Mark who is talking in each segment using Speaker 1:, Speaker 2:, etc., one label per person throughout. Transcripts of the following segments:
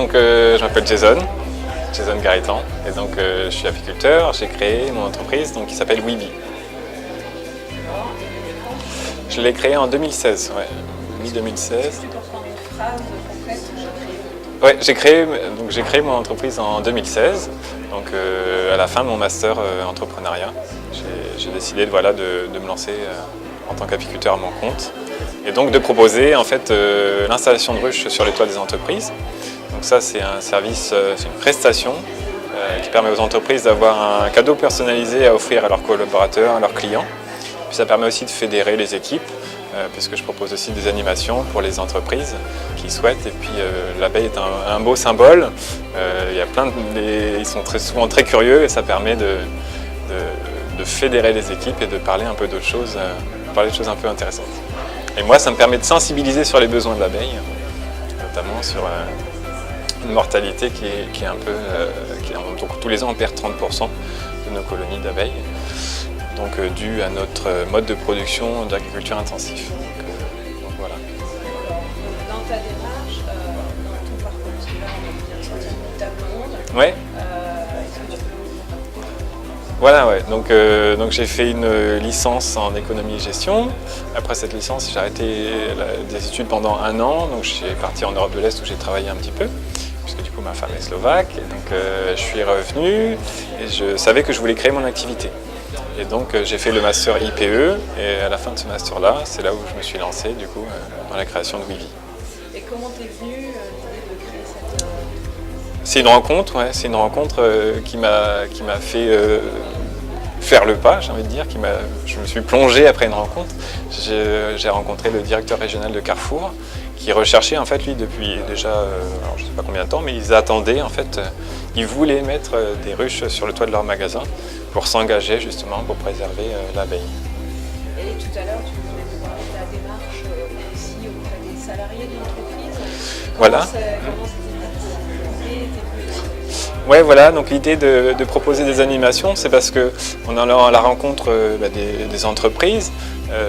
Speaker 1: donc je m'appelle Jason Garitan, et donc je suis apiculteur. J'ai créé mon entreprise donc, qui s'appelle Weebee. Je l'ai créé en 2016, ouais, mi-2016. Ouais, j'ai créé mon entreprise en 2016, donc à la fin de mon master entrepreneuriat. J'ai décidé de me lancer en tant qu'apiculteur à mon compte et donc de proposer en fait l'installation de ruches sur les toits des entreprises. Donc ça c'est un service, c'est une prestation qui permet aux entreprises d'avoir un cadeau personnalisé à offrir à leurs collaborateurs, à leurs clients. Puis ça permet aussi de fédérer les équipes, puisque je propose aussi des animations pour les entreprises qui souhaitent. Et puis l'abeille est un beau symbole. Il y a ils sont souvent très curieux et ça permet de fédérer les équipes et de parler un peu d'autres choses, parler de choses un peu intéressantes. Et moi, ça me permet de sensibiliser sur les besoins de l'abeille, notamment sur une mortalité qui est un peu... donc tous les ans, on perd 30% de nos colonies d'abeilles. Donc dû à notre mode de production d'agriculture intensif. Donc voilà.
Speaker 2: Dans ta démarche, dans ton parcours, parce que là on a bien sorti une table ronde.
Speaker 1: Ouais.
Speaker 2: Est-ce que tu peux...
Speaker 1: Voilà, ouais. Donc j'ai fait une licence en économie et gestion. Après cette licence, j'ai arrêté des études pendant 1 an. Donc je suis parti en Europe de l'Est où j'ai travaillé un petit peu, puisque du coup ma femme est slovaque. Et donc je suis revenu et je savais que je voulais créer mon activité. Et donc j'ai fait le master IPE et à la fin de ce master-là, c'est là où je me suis lancé du coup dans la création de Weebee.
Speaker 2: Et comment t'es venu l'idée de créer cette...
Speaker 1: C'est une rencontre, ouais, c'est une rencontre qui m'a fait faire le pas, j'ai envie de dire. Je me suis plongé après une rencontre. J'ai rencontré le directeur régional de Carrefour qui recherchait en fait lui depuis déjà, alors je ne sais pas combien de temps, mais ils attendaient en fait, ils voulaient mettre des ruches sur le toit de leur magasin pour s'engager justement pour préserver l'abeille.
Speaker 2: Et tout à l'heure, tu voulais nous parler de la démarche aussi auprès des salariés de l'entreprise.
Speaker 1: Voilà. Ouais, voilà, donc l'idée de proposer des animations, c'est parce qu'on est à la rencontre des entreprises.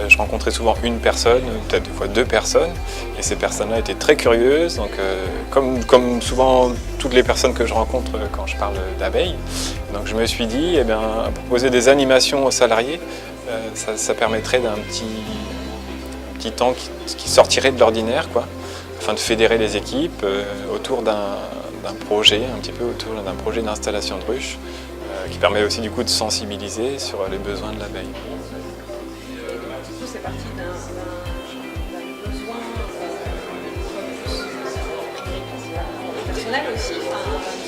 Speaker 1: Je rencontrais souvent une personne, peut-être des fois 2 personnes, et ces personnes-là étaient très curieuses, donc comme souvent toutes les personnes que je rencontre quand je parle d'abeilles. Donc je me suis dit, eh bien, proposer des animations aux salariés, ça permettrait d'un petit temps qui sortirait de l'ordinaire, quoi, afin de fédérer les équipes autour d'un projet, un petit peu autour d'un projet d'installation de ruches, qui permet aussi du coup de sensibiliser sur les besoins de l'abeille.
Speaker 2: C'est parti d'un besoin personnel aussi, une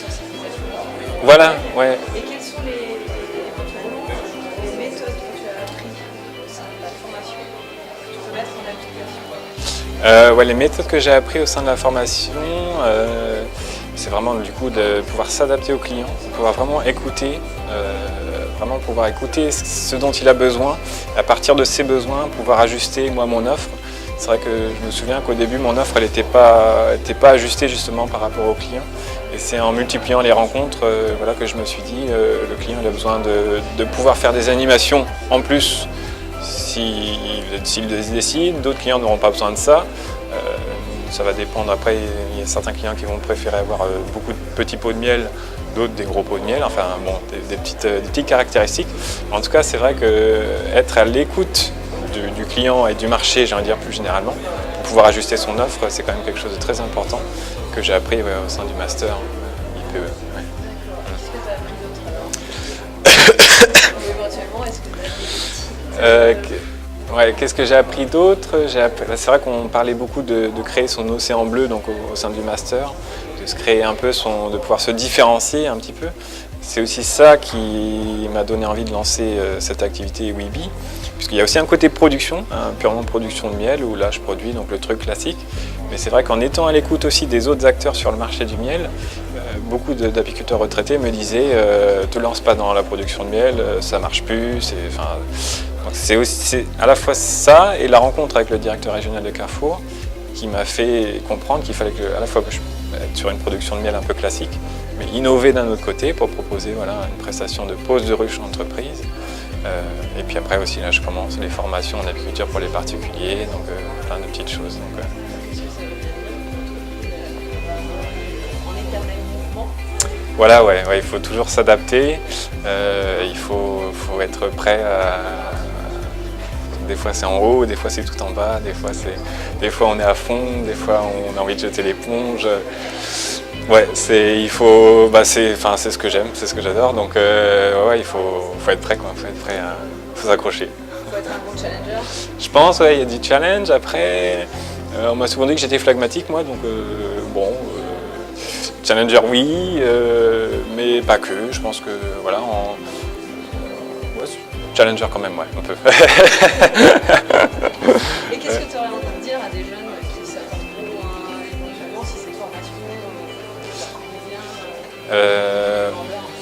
Speaker 2: sensibilisation.
Speaker 1: Voilà, ouais.
Speaker 2: Et quelles sont les méthodes que tu as apprises au sein de la formation que tu peux mettre en application?
Speaker 1: Ouais, les méthodes que j'ai apprises au sein de la formation, c'est vraiment du coup de pouvoir s'adapter au client, pouvoir vraiment écouter ce dont il a besoin, à partir de ses besoins, pouvoir ajuster moi mon offre. C'est vrai que je me souviens qu'au début mon offre elle n'était pas ajustée justement par rapport au client. Et c'est en multipliant les rencontres que je me suis dit le client il a besoin de pouvoir faire des animations en plus s'il décide. D'autres clients n'auront pas besoin de ça. Ça va dépendre. Après, il y a certains clients qui vont préférer avoir beaucoup de petits pots de miel, d'autres des gros pots de miel, enfin bon, des petites caractéristiques. En tout cas, c'est vrai qu'être à l'écoute du client et du marché, j'ai envie de dire plus généralement, pour pouvoir ajuster son offre, c'est quand même quelque chose de très important que j'ai appris au sein du master IPE. Ouais.
Speaker 2: Qu'est-ce que tu as appris d'autre alors? Ou éventuellement, est-ce que tu as des
Speaker 1: Ouais, qu'est-ce que j'ai appris d'autre? C'est vrai qu'on parlait beaucoup de créer son océan bleu donc au sein du master, de se créer un peu de pouvoir se différencier un petit peu. C'est aussi ça qui m'a donné envie de lancer cette activité Weebee, puisqu'il y a aussi un côté production, purement production de miel, où là je produis donc le truc classique. Mais c'est vrai qu'en étant à l'écoute aussi des autres acteurs sur le marché du miel, beaucoup d'apiculteurs retraités me disaient te lance pas dans la production de miel, ça marche plus. C'est à la fois ça et la rencontre avec le directeur régional de Carrefour qui m'a fait comprendre qu'il fallait à la fois être sur une production de miel un peu classique, mais innover d'un autre côté pour proposer une prestation de pose de ruche en entreprise. Et puis après aussi, là, je commence les formations en apiculture pour les particuliers, donc plein de petites choses. Donc,
Speaker 2: en
Speaker 1: Voilà, ouais, il faut toujours s'adapter, il faut être prêt à... Des fois c'est en haut, des fois c'est tout en bas, des fois on est à fond, des fois on a envie de jeter l'éponge. Ouais, c'est ce que j'aime, c'est ce que j'adore, donc il faut être prêt, quoi, faut s'accrocher.
Speaker 2: Il faut être un bon challenger.
Speaker 1: Je pense, il y a du challenge. Après, on m'a souvent dit que j'étais phlegmatique, moi, donc challenger, oui, mais pas que. Je pense que, voilà, challenger quand même, ouais, un peu.
Speaker 2: Et qu'est-ce que tu aurais envie de dire à des jeunes qui savent pas trop éventuellement si cette formation leur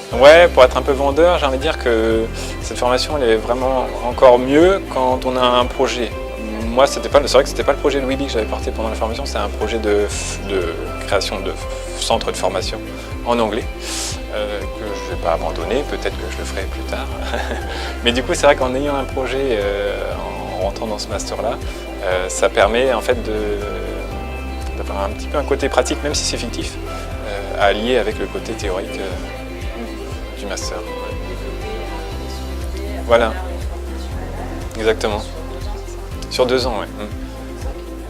Speaker 2: convient
Speaker 1: Ouais, pour être un peu vendeur, j'ai envie de dire que cette formation elle est vraiment encore mieux quand on a un projet. Moi, c'est vrai que c'était pas le projet de Weeby que j'avais porté pendant la formation, c'est un projet de création de centre de formation en anglais que je ne vais pas abandonner, peut-être que je le ferai plus tard. Mais du coup, c'est vrai qu'en ayant un projet, en rentrant dans ce master-là, ça permet en fait d'avoir un petit peu un côté pratique, même si c'est fictif, à allier avec le côté théorique du master. Voilà, exactement. Sur 2 ans, oui.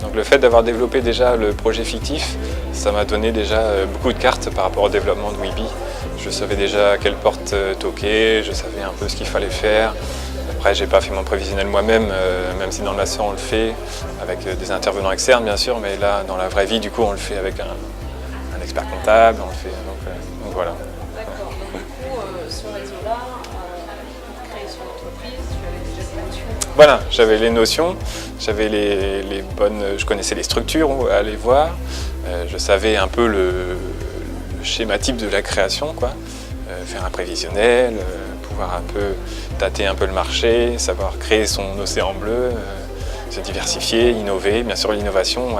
Speaker 1: Donc le fait d'avoir développé déjà le projet fictif, ça m'a donné déjà beaucoup de cartes par rapport au développement de Weeby. Je savais déjà à quelle porte toquer, je savais un peu ce qu'il fallait faire. Après, j'ai pas fait mon prévisionnel moi-même, même si dans le master on le fait avec des intervenants externes bien sûr, mais là dans la vraie vie du coup on le fait avec un expert comptable, on le fait, donc voilà.
Speaker 2: D'accord, donc du coup ce réseau-là, pour créer son entreprise, tu avais déjà des notions.
Speaker 1: Voilà, j'avais les notions, j'avais les bonnes, je connaissais les structures à aller voir, je savais un peu le schéma type de la création, quoi. Faire un prévisionnel, pouvoir un peu tâter un peu le marché, savoir créer son océan bleu, se diversifier, innover. Bien sûr l'innovation,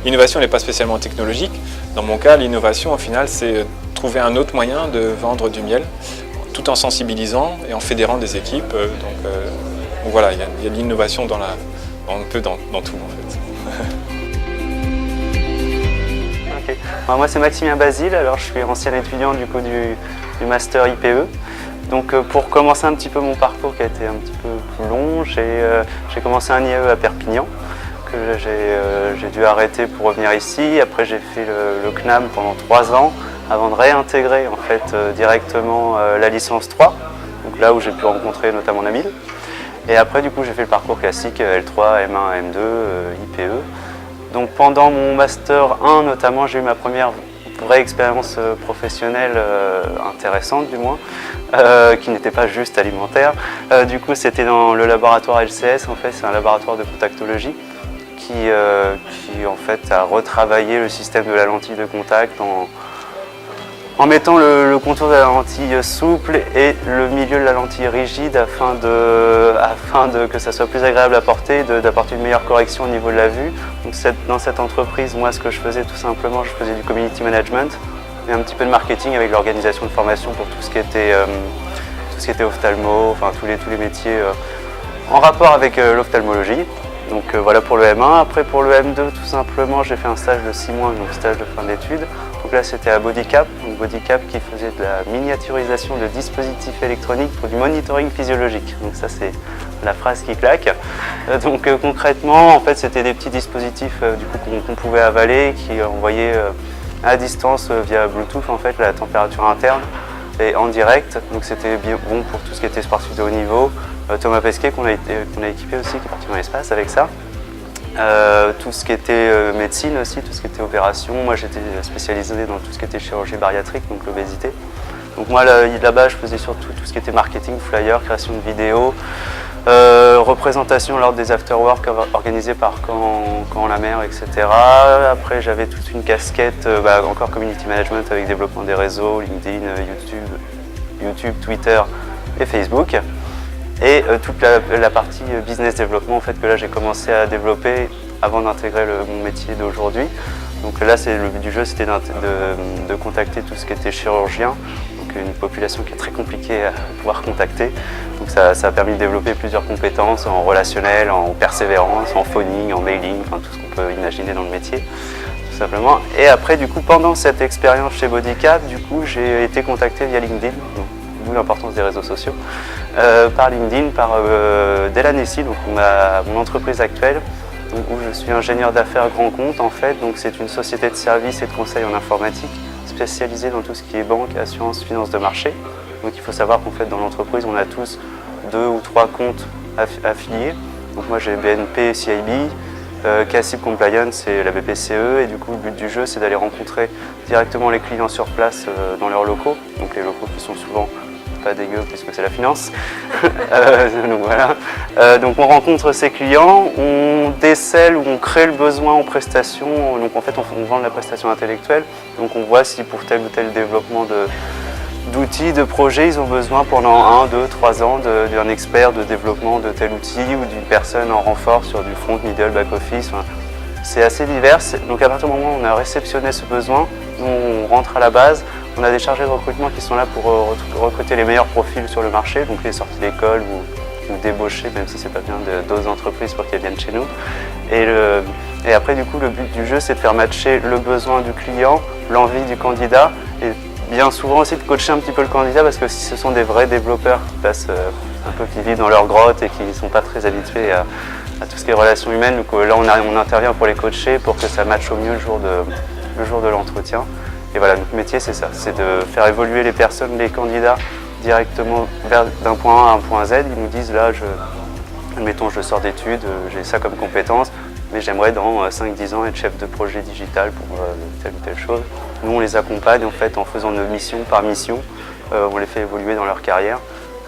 Speaker 1: l'innovation n'est pas spécialement technologique. Dans mon cas, l'innovation au final c'est trouver un autre moyen de vendre du miel tout en sensibilisant et en fédérant des équipes. Donc voilà, il y a de l'innovation un peu dans tout en fait.
Speaker 3: Okay. Alors moi c'est Maximien Basile, alors je suis ancien étudiant du coup du master IPE. Donc pour commencer un petit peu mon parcours qui a été un petit peu plus long, j'ai commencé un IAE à Perpignan que j'ai dû arrêter pour revenir ici. Après j'ai fait le CNAM pendant 3 ans avant de réintégrer en fait directement la licence 3, donc là où j'ai pu rencontrer notamment Nabil. Et après du coup j'ai fait le parcours classique L3, M1, M2, IPE. Donc pendant mon master 1 notamment, j'ai eu ma première vraie expérience professionnelle intéressante du moins, qui n'était pas juste alimentaire. Du coup c'était dans le laboratoire LCS, en fait c'est un laboratoire de contactologie qui en fait a retravaillé le système de la lentille de contact en mettant le contour de la lentille souple et le milieu de la lentille rigide afin que ça soit plus agréable à porter, d'apporter une meilleure correction au niveau de la vue. Donc dans cette entreprise, moi ce que je faisais tout simplement, je faisais du community management et un petit peu de marketing avec l'organisation de formation pour tout ce qui était ophtalmo, enfin tous les métiers en rapport avec l'ophtalmologie. Donc voilà pour le M1. Après pour le M2, tout simplement, j'ai fait un stage de 6 mois, donc stage de fin d'études. Donc là c'était à Bodycap, donc Bodycap qui faisait de la miniaturisation de dispositifs électroniques pour du monitoring physiologique. Donc ça c'est la phrase qui claque. Donc concrètement, en fait c'était des petits dispositifs qu'on pouvait avaler, qui envoyaient à distance via Bluetooth en fait la température interne et en direct. Donc c'était bien bon pour tout ce qui était sportif de haut niveau. Thomas Pesquet qu'on a équipé aussi, qui est parti dans l'espace avec ça. Tout ce qui était médecine aussi, tout ce qui était opération. Moi j'étais spécialisé dans tout ce qui était chirurgie bariatrique, donc l'obésité. Donc moi là-bas je faisais surtout tout ce qui était marketing, flyer, création de vidéos, représentation lors des after-work organisés par Caen la Mer, etc. Après j'avais toute une casquette, encore community management avec développement des réseaux, LinkedIn, YouTube, Twitter et Facebook. Et toute la partie business développement en fait, que là j'ai commencé à développer avant d'intégrer mon métier d'aujourd'hui. Donc là le but du jeu c'était de contacter tout ce qui était chirurgien, donc une population qui est très compliquée à pouvoir contacter. Donc ça a permis de développer plusieurs compétences en relationnel, en persévérance, en phoning, en mailing, enfin tout ce qu'on peut imaginer dans le métier. simplement. Et après, du coup, pendant cette expérience chez Bodycap, du coup, j'ai été contacté via LinkedIn, d'où l'importance des réseaux sociaux, par LinkedIn, par Delanesi, donc mon entreprise actuelle, donc, où je suis ingénieur d'affaires grand compte en fait. Donc c'est une société de services et de conseil en informatique spécialisée dans tout ce qui est banque, assurance, finance de marché. Donc il faut savoir qu'en fait dans l'entreprise, on a tous 2 ou 3 comptes affiliés. Donc moi j'ai BNP, CIB, CACIB Compliance et la BPCE, et du coup le but du jeu c'est d'aller rencontrer directement les clients sur place dans leurs locaux, donc les locaux qui sont souvent pas dégueu puisque c'est la finance. Donc voilà. Donc on rencontre ces clients, on décèle ou on crée le besoin en prestation, donc en fait on vend de la prestation intellectuelle, donc on voit si pour tel ou tel développement d'outils, de projets, ils ont besoin pendant 1, 2, 3 ans d'un expert de développement de tel outil ou d'une personne en renfort sur du front, middle, back office. Enfin, c'est assez divers. Donc à partir du moment où on a réceptionné ce besoin, nous on rentre à la base, on a des chargés de recrutement qui sont là pour recruter les meilleurs profils sur le marché, donc les sorties d'école ou débaucher, même si c'est pas bien, d'autres entreprises pour qu'elles viennent chez nous. Et après du coup le but du jeu c'est de faire matcher le besoin du client, l'envie du candidat, et bien souvent aussi de coacher un petit peu le candidat, parce que si ce sont des vrais développeurs qui passent un peu, qui vivent dans leur grotte et qui ne sont pas très habitués à tout ce qui est relations humaines, donc là on intervient pour les coacher pour que ça matche au mieux le jour de l'entretien. Et voilà, notre métier c'est ça, c'est de faire évoluer les personnes, les candidats directement d'un point A à un point Z. Ils nous disent là, admettons je sors d'études, j'ai ça comme compétence, mais j'aimerais dans 5-10 ans être chef de projet digital pour telle ou telle chose. Nous on les accompagne en fait en faisant nos missions par mission, on les fait évoluer dans leur carrière,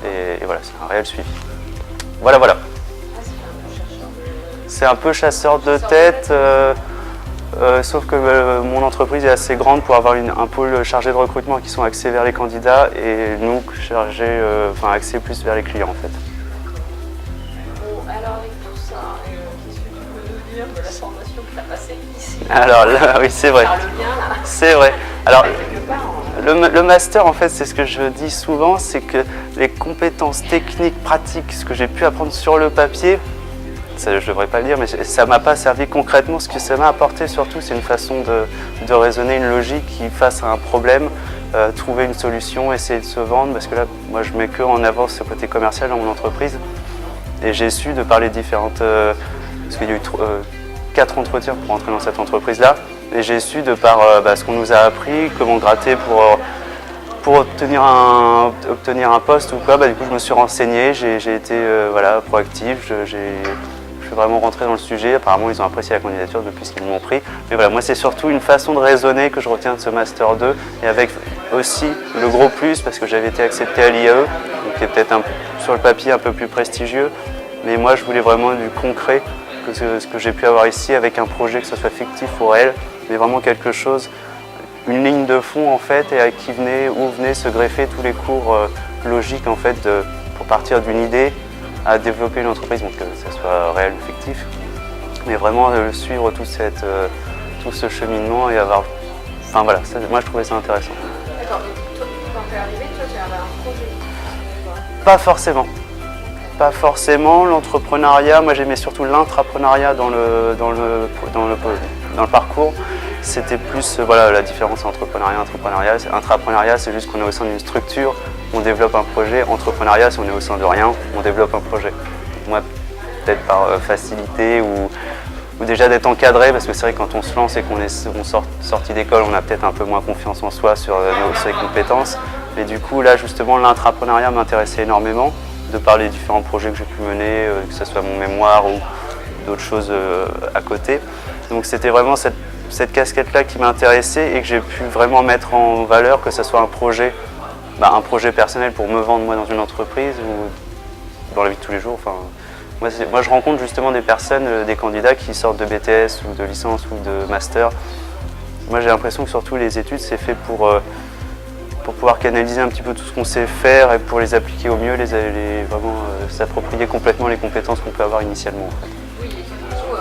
Speaker 3: et voilà, c'est un réel suivi. Voilà. C'est un peu chasseur de tête, sauf que mon entreprise est assez grande pour avoir un pôle chargé de recrutement qui sont axés vers les candidats, et nous axés plus vers les clients en fait.
Speaker 2: Bon, alors avec tout ça, qu'est-ce que tu peux nous dire de la formation que tu as passée ici?
Speaker 3: Alors là, oui, c'est vrai.
Speaker 2: Par le lien, là.
Speaker 3: C'est vrai. Alors,
Speaker 2: Quelque part,
Speaker 3: le master, en fait, c'est ce que je dis souvent, c'est que les compétences techniques, pratiques, ce que j'ai pu apprendre sur le papier, ça, je ne devrais pas le dire, mais ça ne m'a pas servi concrètement. Ce que ça m'a apporté surtout, c'est une façon de raisonner, une logique qui face à un problème, trouver une solution, essayer de se vendre, parce que là, moi, je mets que en avant ce côté commercial dans mon entreprise. Et j'ai su de par les différentes... parce qu'il y a eu 4 entretiens pour entrer dans cette entreprise-là, et j'ai su de par ce qu'on nous a appris, comment gratter pour obtenir un poste ou quoi. Du coup, je me suis renseigné, j'ai été proactif, je suis vraiment rentré dans le sujet. Apparemment, ils ont apprécié la candidature depuis ce qu'ils m'ont pris. Mais voilà, moi, c'est surtout une façon de raisonner que je retiens de ce Master 2, et avec aussi le gros plus, parce que j'avais été accepté à l'IAE, qui est peut-être sur le papier un peu plus prestigieux, mais moi, je voulais vraiment du concret, ce que j'ai pu avoir ici, avec un projet, que ce soit fictif ou réel, mais vraiment quelque chose, une ligne de fond en fait, et à qui venaient se greffer tous les cours logiques en fait, pour partir d'une idée à développer une entreprise, donc que ça soit réel ou fictif, mais vraiment suivre tout ce cheminement et avoir... Enfin voilà, moi je trouvais ça intéressant.
Speaker 2: D'accord, donc toi, quand tu es arrivé, toi tu avais un projet?
Speaker 3: Pas forcément. Pas forcément. L'entrepreneuriat, moi j'aimais surtout l'intrapreneuriat dans le parcours. C'était plus la différence entre entrepreneuriat et entrepreneuriat. Intrapreneuriat, c'est juste qu'on est au sein d'une structure, on développe un projet. Entrepreneuriat, si on est au sein de rien, on développe un projet. Moi, peut-être par facilité ou déjà d'être encadré, parce que c'est vrai que quand on se lance et qu'on est sorti d'école, on a peut-être un peu moins confiance en soi sur ses compétences. Mais du coup, là justement, l'intrapreneuriat m'intéressait énormément, de par les différents projets que j'ai pu mener, que ce soit mon mémoire ou d'autres choses à côté. Donc c'était vraiment cette casquette-là qui m'intéressait et que j'ai pu vraiment mettre en valeur, que ce soit un projet personnel pour me vendre moi dans une entreprise ou dans la vie de tous les jours. Enfin, moi je rencontre justement des personnes, des candidats qui sortent de BTS ou de licence ou de master. Moi j'ai l'impression que surtout les études c'est fait pour pouvoir canaliser un petit peu tout ce qu'on sait faire et pour les appliquer au mieux, vraiment s'approprier complètement les compétences qu'on peut avoir initialement. En fait.
Speaker 2: Oui, et surtout,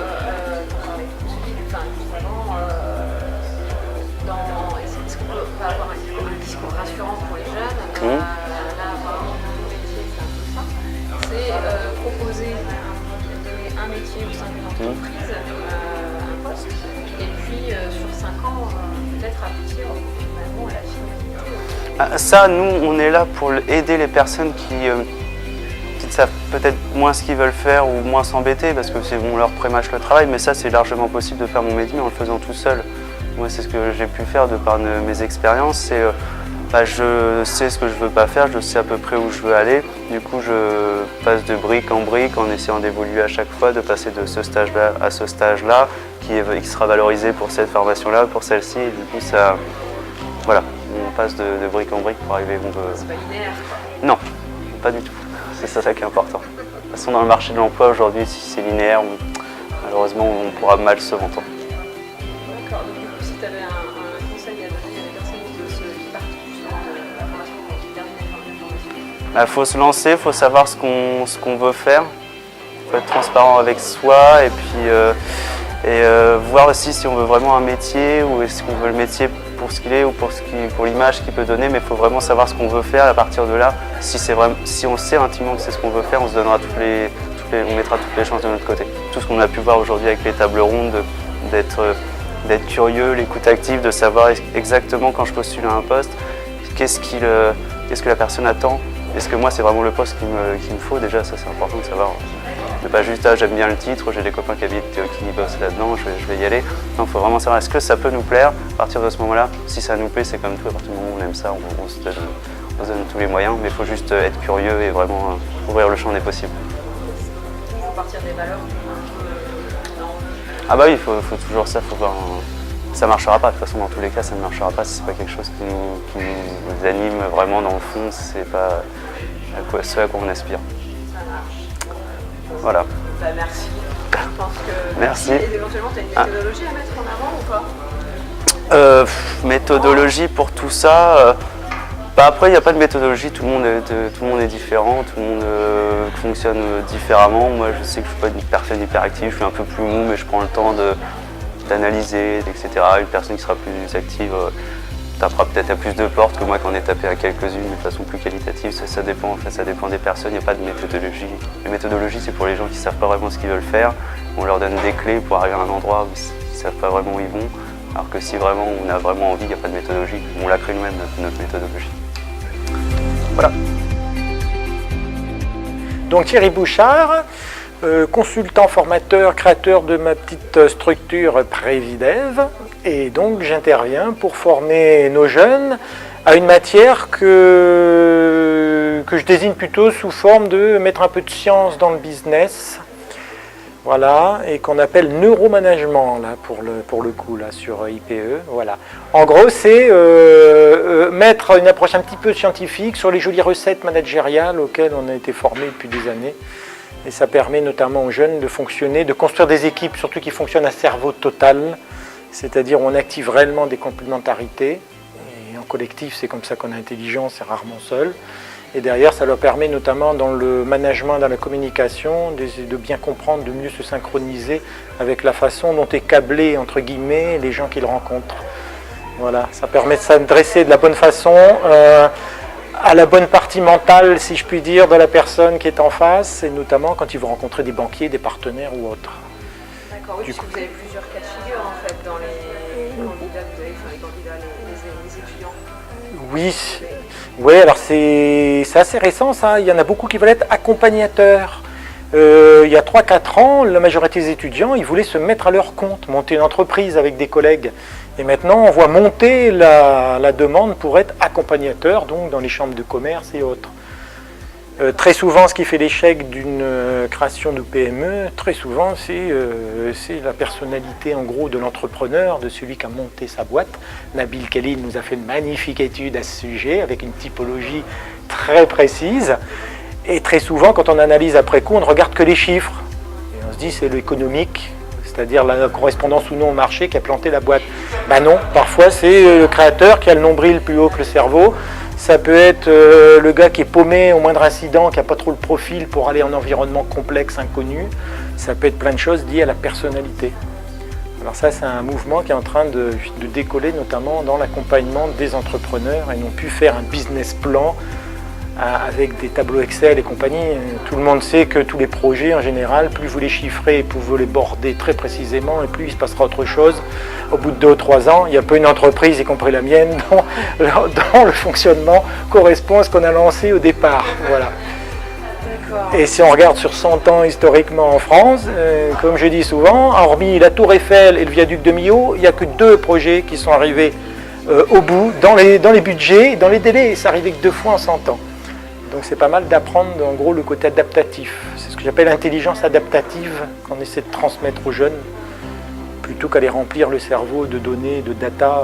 Speaker 2: est-ce qu'on peut avoir un discours rassurant pour les jeunes? Là, apparemment, mon métier, c'est un peu ça. C'est proposer, donner un métier au sein d'une entreprise, un poste, et puis sur peut-être aboutir finalement à la finalité.
Speaker 3: Ça, nous, on est là pour aider les personnes qui ne savent peut-être moins ce qu'ils veulent faire ou moins s'embêter parce que on leur prémâche le travail, mais ça, c'est largement possible de faire mon métier en le faisant tout seul. Moi, c'est ce que j'ai pu faire de par mes expériences. Je sais ce que je veux pas faire, je sais à peu près où je veux aller. Du coup, je passe de brique en brique en essayant d'évoluer à chaque fois, de passer de ce stage-là à ce stage-là, qui sera valorisé pour cette formation-là, pour celle-ci. Et du coup, voilà, on passe de brique en brique pour arriver où on veut.
Speaker 2: C'est pas linéaire, quoi.
Speaker 3: Non, pas du tout. C'est ça qui est important. De toute façon, dans le marché de l'emploi aujourd'hui, si c'est linéaire, malheureusement, on pourra mal se vendre.
Speaker 2: D'accord, donc du coup, si tu avais un conseil à donner à des personnes qui partent justement de la formation, qui terminent la formation.
Speaker 3: Il faut se lancer, il faut savoir ce qu'on veut faire. Il faut être transparent avec soi et puis voir aussi si on veut vraiment un métier ou est-ce qu'on veut le métier pour ce qu'il est ou pour l'image qu'il peut donner, mais il faut vraiment savoir ce qu'on veut faire. À partir de là, si on sait intimement que c'est ce qu'on veut faire, on se donnera on mettra toutes les chances de notre côté. Tout ce qu'on a pu voir aujourd'hui avec les tables rondes, d'être curieux, l'écoute active, de savoir exactement quand je postule à un poste, qu'est-ce que la personne attend. Est-ce que moi c'est vraiment le poste qu'il me faut? Déjà ça c'est important de savoir. Ne pas juste j'aime bien le titre, j'ai des copains qui bossent là-dedans, je vais y aller. Non, il faut vraiment savoir est-ce que ça peut nous plaire. À partir de ce moment-là, si ça nous plaît, c'est comme tout, à partir du moment où on aime ça, on se donne tous les moyens, mais il faut juste être curieux et vraiment ouvrir le champ des possibles.
Speaker 2: Il faut partir des valeurs.
Speaker 3: Ah bah oui, il faut toujours ça, faut voir. Ça ne marchera pas, de toute façon dans tous les cas ça ne marchera pas si ce n'est pas quelque chose qui nous anime vraiment dans le fond, c'est pas ce à quoi on aspire. Voilà.
Speaker 2: Bah, merci. Je pense que
Speaker 3: merci.
Speaker 2: Et éventuellement tu as une méthodologie à mettre en avant ou pas?
Speaker 3: Méthodologie pour tout ça. Après il n'y a pas de méthodologie, tout le monde est différent, tout le monde fonctionne différemment. Moi je sais que je ne suis pas une personne hyperactive, je suis un peu plus mou mais je prends le temps d'analyser, etc. Une personne qui sera plus active tapera peut-être à plus de portes que moi qui en ai tapé à quelques-unes de façon plus qualitative. Ça dépend, en fait, ça dépend des personnes, il n'y a pas de méthodologie. La méthodologie c'est pour les gens qui ne savent pas vraiment ce qu'ils veulent faire. On leur donne des clés pour arriver à un endroit où ils ne savent pas vraiment où ils vont. Alors que si vraiment on a vraiment envie, il n'y a pas de méthodologie. On la crée nous-mêmes, notre méthodologie. Voilà.
Speaker 4: Donc Thierry Bouchard, consultant formateur, créateur de ma petite structure Prévidev, et donc j'interviens pour former nos jeunes à une matière que je désigne plutôt sous forme de mettre un peu de science dans le business, voilà, et qu'on appelle neuromanagement là pour le coup là sur IPE, voilà. En gros, c'est mettre une approche un petit peu scientifique sur les jolies recettes managériales auxquelles on a été formé depuis des années. Et ça permet notamment aux jeunes de fonctionner, de construire des équipes, surtout qui fonctionnent à cerveau total, c'est-à-dire on active réellement des complémentarités. Et en collectif, c'est comme ça qu'on est intelligent, c'est rarement seul. Et derrière, ça leur permet notamment dans le management, dans la communication, de bien comprendre, de mieux se synchroniser avec la façon dont est câblé, entre guillemets, les gens qu'ils rencontrent. Voilà, ça permet de s'adresser de la bonne façon à la bonne partie mentale, si je puis dire, de la personne qui est en face, et notamment quand ils vont rencontrer des banquiers, des partenaires ou autres.
Speaker 2: D'accord, oui, parce que vous avez plusieurs cas de figure en fait dans les candidats que vous avez, enfin les candidats, les étudiants.
Speaker 4: Oui, ouais, alors c'est assez récent ça, il y en a beaucoup qui veulent être accompagnateurs. Il y a 3-4 ans, la majorité des étudiants, ils voulaient se mettre à leur compte, monter une entreprise avec des collègues. Et maintenant, on voit monter la demande pour être accompagnateur, donc dans les chambres de commerce et autres. Très souvent, ce qui fait l'échec d'une création de PME, très souvent, c'est la personnalité en gros de l'entrepreneur, de celui qui a monté sa boîte. Nabil Khalil nous a fait une magnifique étude à ce sujet, avec une typologie très précise. Et très souvent, quand on analyse après coup, on ne regarde que les chiffres. Et on se dit c'est l'économique, c'est-à-dire la correspondance ou non au marché qui a planté la boîte. Ben non, parfois c'est le créateur qui a le nombril plus haut que le cerveau. Ça peut être le gars qui est paumé au moindre incident, qui n'a pas trop le profil pour aller en environnement complexe, inconnu. Ça peut être plein de choses liées à la personnalité. Alors ça, c'est un mouvement qui est en train de décoller, notamment dans l'accompagnement des entrepreneurs, et non plus faire un business plan avec des tableaux Excel et compagnie. Tout le monde sait que tous les projets, en général, plus vous les chiffrez, plus vous les bordez très précisément, et plus il se passera autre chose. Au bout de 2 ou 3 ans, il n'y a pas une entreprise, y compris la mienne, dont le fonctionnement correspond à ce qu'on a lancé au départ. Voilà. Et si on regarde sur 100 ans historiquement en France, comme je dis souvent, hormis la Tour Eiffel et le viaduc de Millau, il n'y a que 2 projets qui sont arrivés au bout, dans les budgets, dans les délais, et ça arrivait que 2 fois en 100 ans. Donc c'est pas mal d'apprendre en gros le côté adaptatif. C'est ce que j'appelle l'intelligence adaptative qu'on essaie de transmettre aux jeunes, plutôt qu'à les remplir le cerveau de données, de data.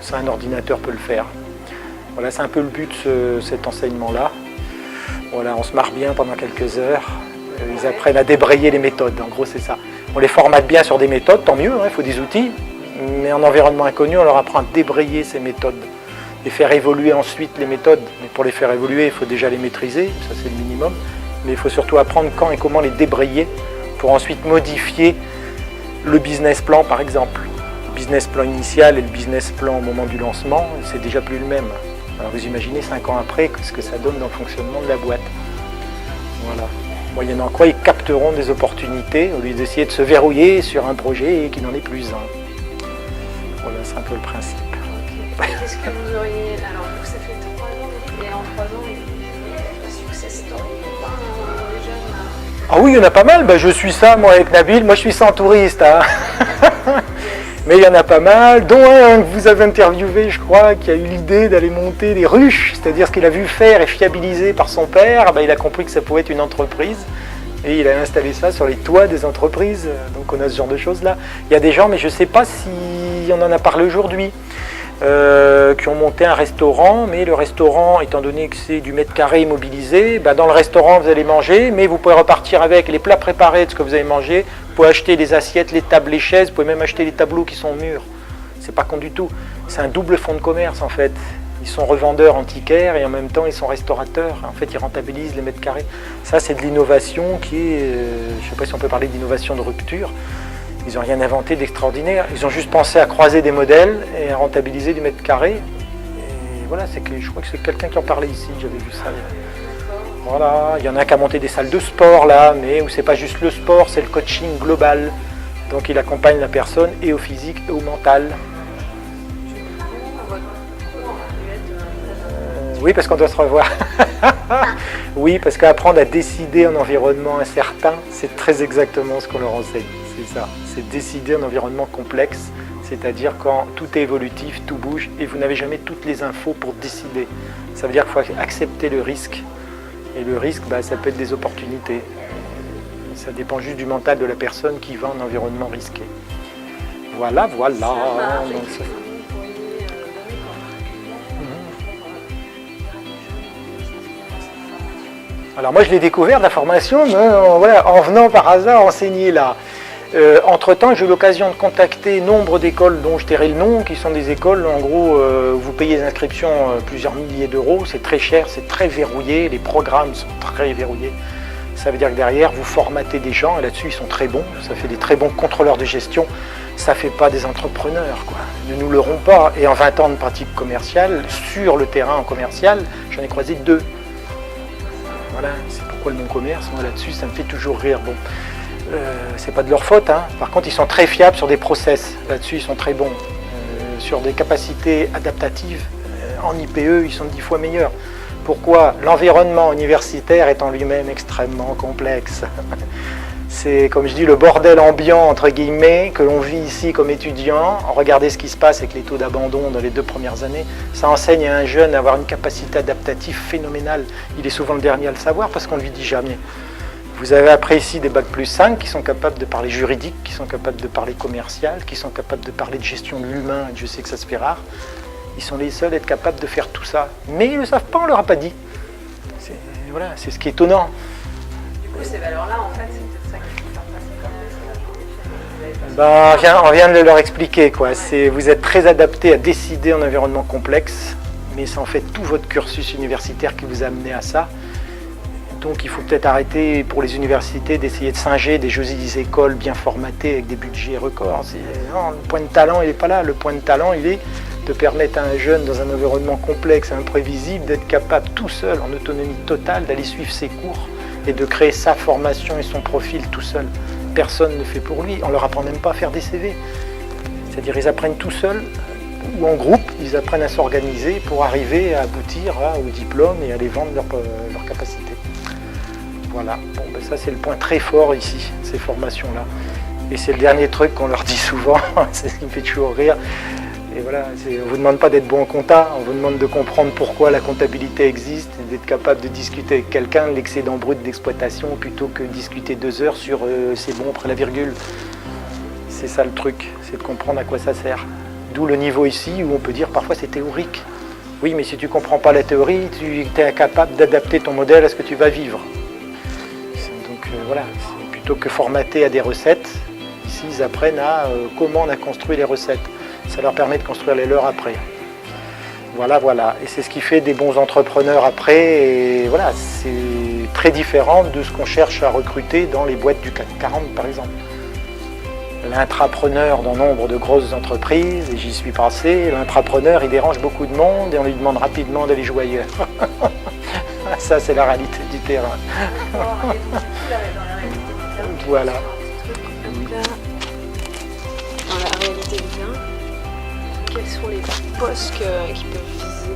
Speaker 4: Ça, un ordinateur peut le faire. Voilà, c'est un peu le but de cet enseignement-là. Voilà, on se marre bien pendant quelques heures. Ils apprennent à débrayer les méthodes. En gros, c'est ça. On les formate bien sur des méthodes, tant mieux, il faut des outils. Mais en environnement inconnu, on leur apprend à débrayer ces méthodes et faire évoluer ensuite les méthodes. Mais pour les faire évoluer, il faut déjà les maîtriser, ça c'est le minimum. Mais il faut surtout apprendre quand et comment les débrayer pour ensuite modifier le business plan, par exemple. Le business plan initial et le business plan au moment du lancement, c'est déjà plus le même. Alors vous imaginez 5 ans après ce que ça donne dans le fonctionnement de la boîte. Voilà. Moyennant quoi ils capteront des opportunités au lieu d'essayer de se verrouiller sur un projet et qu'il n'en est plus un. Voilà, c'est un peu le principe.
Speaker 2: Okay. Qu'est-ce que vous auriez... Alors vous, ça fait 3 ans, et en 3 ans, la success story, les jeunes...
Speaker 4: Ah oui, il y en a pas mal. Ben, je suis ça, moi, avec Nabil. Moi, je suis sans touriste. Hein. Mais il y en a pas mal, dont un que vous avez interviewé, je crois, qui a eu l'idée d'aller monter des ruches, c'est-à-dire ce qu'il a vu faire et fiabiliser par son père, ben, il a compris que ça pouvait être une entreprise, et il a installé ça sur les toits des entreprises, donc on a ce genre de choses-là. Il y a des gens, mais je ne sais pas si on en a parlé aujourd'hui, qui ont monté un restaurant, mais le restaurant, étant donné que c'est du mètre carré immobilisé, ben, dans le restaurant vous allez manger, mais vous pouvez repartir avec les plats préparés de ce que vous avez mangé. Vous pouvez acheter les assiettes, les tables, les chaises, vous pouvez même acheter les tableaux qui sont mûrs. C'est pas con du tout. C'est un double fonds de commerce en fait. Ils sont revendeurs antiquaires et en même temps ils sont restaurateurs. En fait, ils rentabilisent les mètres carrés. Ça, c'est de l'innovation qui est, je ne sais pas si on peut parler d'innovation de rupture. Ils n'ont rien inventé d'extraordinaire. Ils ont juste pensé à croiser des modèles et à rentabiliser du mètre carré. Et voilà, je crois que c'est quelqu'un qui en parlait ici. J'avais vu ça. Voilà, il y en a un qui a monté des salles de sport là, mais où c'est pas juste le sport, c'est le coaching global. Donc il accompagne la personne et au physique et au mental. Oui, parce qu'on doit se revoir. Oui, parce qu'apprendre à décider en environnement incertain, c'est très exactement ce qu'on leur enseigne. C'est ça, c'est décider en environnement complexe, c'est-à-dire quand tout est évolutif, tout bouge, et vous n'avez jamais toutes les infos pour décider. Ça veut dire qu'il faut accepter le risque. Et le risque, bah, ça peut être des opportunités. Ça dépend juste du mental de la personne qui va en environnement risqué. Voilà, voilà. Donc, ça... Alors moi je l'ai découvert de la formation voilà, en venant par hasard enseigner là. Entre-temps, j'ai eu l'occasion de contacter nombre d'écoles dont je tairai le nom, qui sont des écoles, en gros, vous payez des inscriptions plusieurs milliers d'euros, c'est très cher, c'est très verrouillé, les programmes sont très verrouillés. Ça veut dire que derrière, vous formatez des gens, et là-dessus, ils sont très bons, ça fait des très bons contrôleurs de gestion, ça fait pas des entrepreneurs, quoi. Ne nous leurrons pas. Et en 20 ans de pratique commerciale, sur le terrain en commercial, j'en ai croisé 2. Voilà, c'est pourquoi le non-commerce, moi là-dessus, ça me fait toujours rire. Bon. C'est pas de leur faute, hein. Par contre ils sont très fiables sur des process, là-dessus ils sont très bons. Sur des capacités adaptatives, en IPE ils sont 10 fois meilleurs. Pourquoi? L'environnement universitaire est en lui-même extrêmement complexe. C'est, comme je dis, le bordel ambiant, entre guillemets, que l'on vit ici comme étudiant. Regardez ce qui se passe avec les taux d'abandon dans les 2 premières années. Ça enseigne à un jeune à avoir une capacité adaptative phénoménale. Il est souvent le dernier à le savoir parce qu'on ne lui dit jamais. Vous avez après ici des bacs plus 5 qui sont capables de parler juridique, qui sont capables de parler commercial, qui sont capables de parler de gestion de l'humain, et je sais que ça se fait rare. Ils sont les seuls à être capables de faire tout ça. Mais ils ne le savent pas, on ne leur a pas dit. Voilà, c'est ce qui est étonnant.
Speaker 2: Du coup, ces valeurs-là, en fait, c'est peut-être ça qu'il faut faire passer comme message.
Speaker 4: On vient de leur expliquer, quoi. Vous êtes très adapté à décider en environnement complexe, mais c'est en fait tout votre cursus universitaire qui vous a amené à ça. Donc il faut peut-être arrêter pour les universités d'essayer de singer des jolies écoles bien formatées avec des budgets records. Non, le point de talent, il n'est pas là. Le point de talent, il est de permettre à un jeune dans un environnement complexe et imprévisible d'être capable tout seul, en autonomie totale, d'aller suivre ses cours et de créer sa formation et son profil tout seul. Personne ne fait pour lui, on leur apprend même pas à faire des CV. C'est-à-dire ils apprennent tout seuls ou en groupe, ils apprennent à s'organiser pour arriver à aboutir au diplôme et à les vendre leurs capacités. Voilà, bon, ben ça c'est le point très fort ici, ces formations-là. Et c'est le dernier truc qu'on leur dit souvent, c'est ce qui me fait toujours rire. Et voilà, on ne vous demande pas d'être bon en compta, on vous demande de comprendre pourquoi la comptabilité existe et d'être capable de discuter avec quelqu'un de l'excédent brut d'exploitation plutôt que discuter 2 heures sur c'est bon après la virgule. C'est ça le truc, c'est de comprendre à quoi ça sert. D'où le niveau ici où on peut dire parfois c'est théorique. Oui, mais si tu ne comprends pas la théorie, tu es incapable d'adapter ton modèle à ce que tu vas vivre. Donc voilà, plutôt que formater à des recettes, ici ils apprennent à comment on a construit les recettes. Ça leur permet de construire les leurs après. Voilà, voilà. Et c'est ce qui fait des bons entrepreneurs après. Et voilà, c'est très différent de ce qu'on cherche à recruter dans les boîtes du CAC 40 par exemple. L'intrapreneur dans nombre de grosses entreprises, et j'y suis passé, l'intrapreneur il dérange beaucoup de monde et on lui demande rapidement d'aller jouer ailleurs. Ça c'est la réalité du terrain. Voilà.
Speaker 2: Donc là, dans la réalité du terrain, quels sont les postes qu'ils peuvent viser?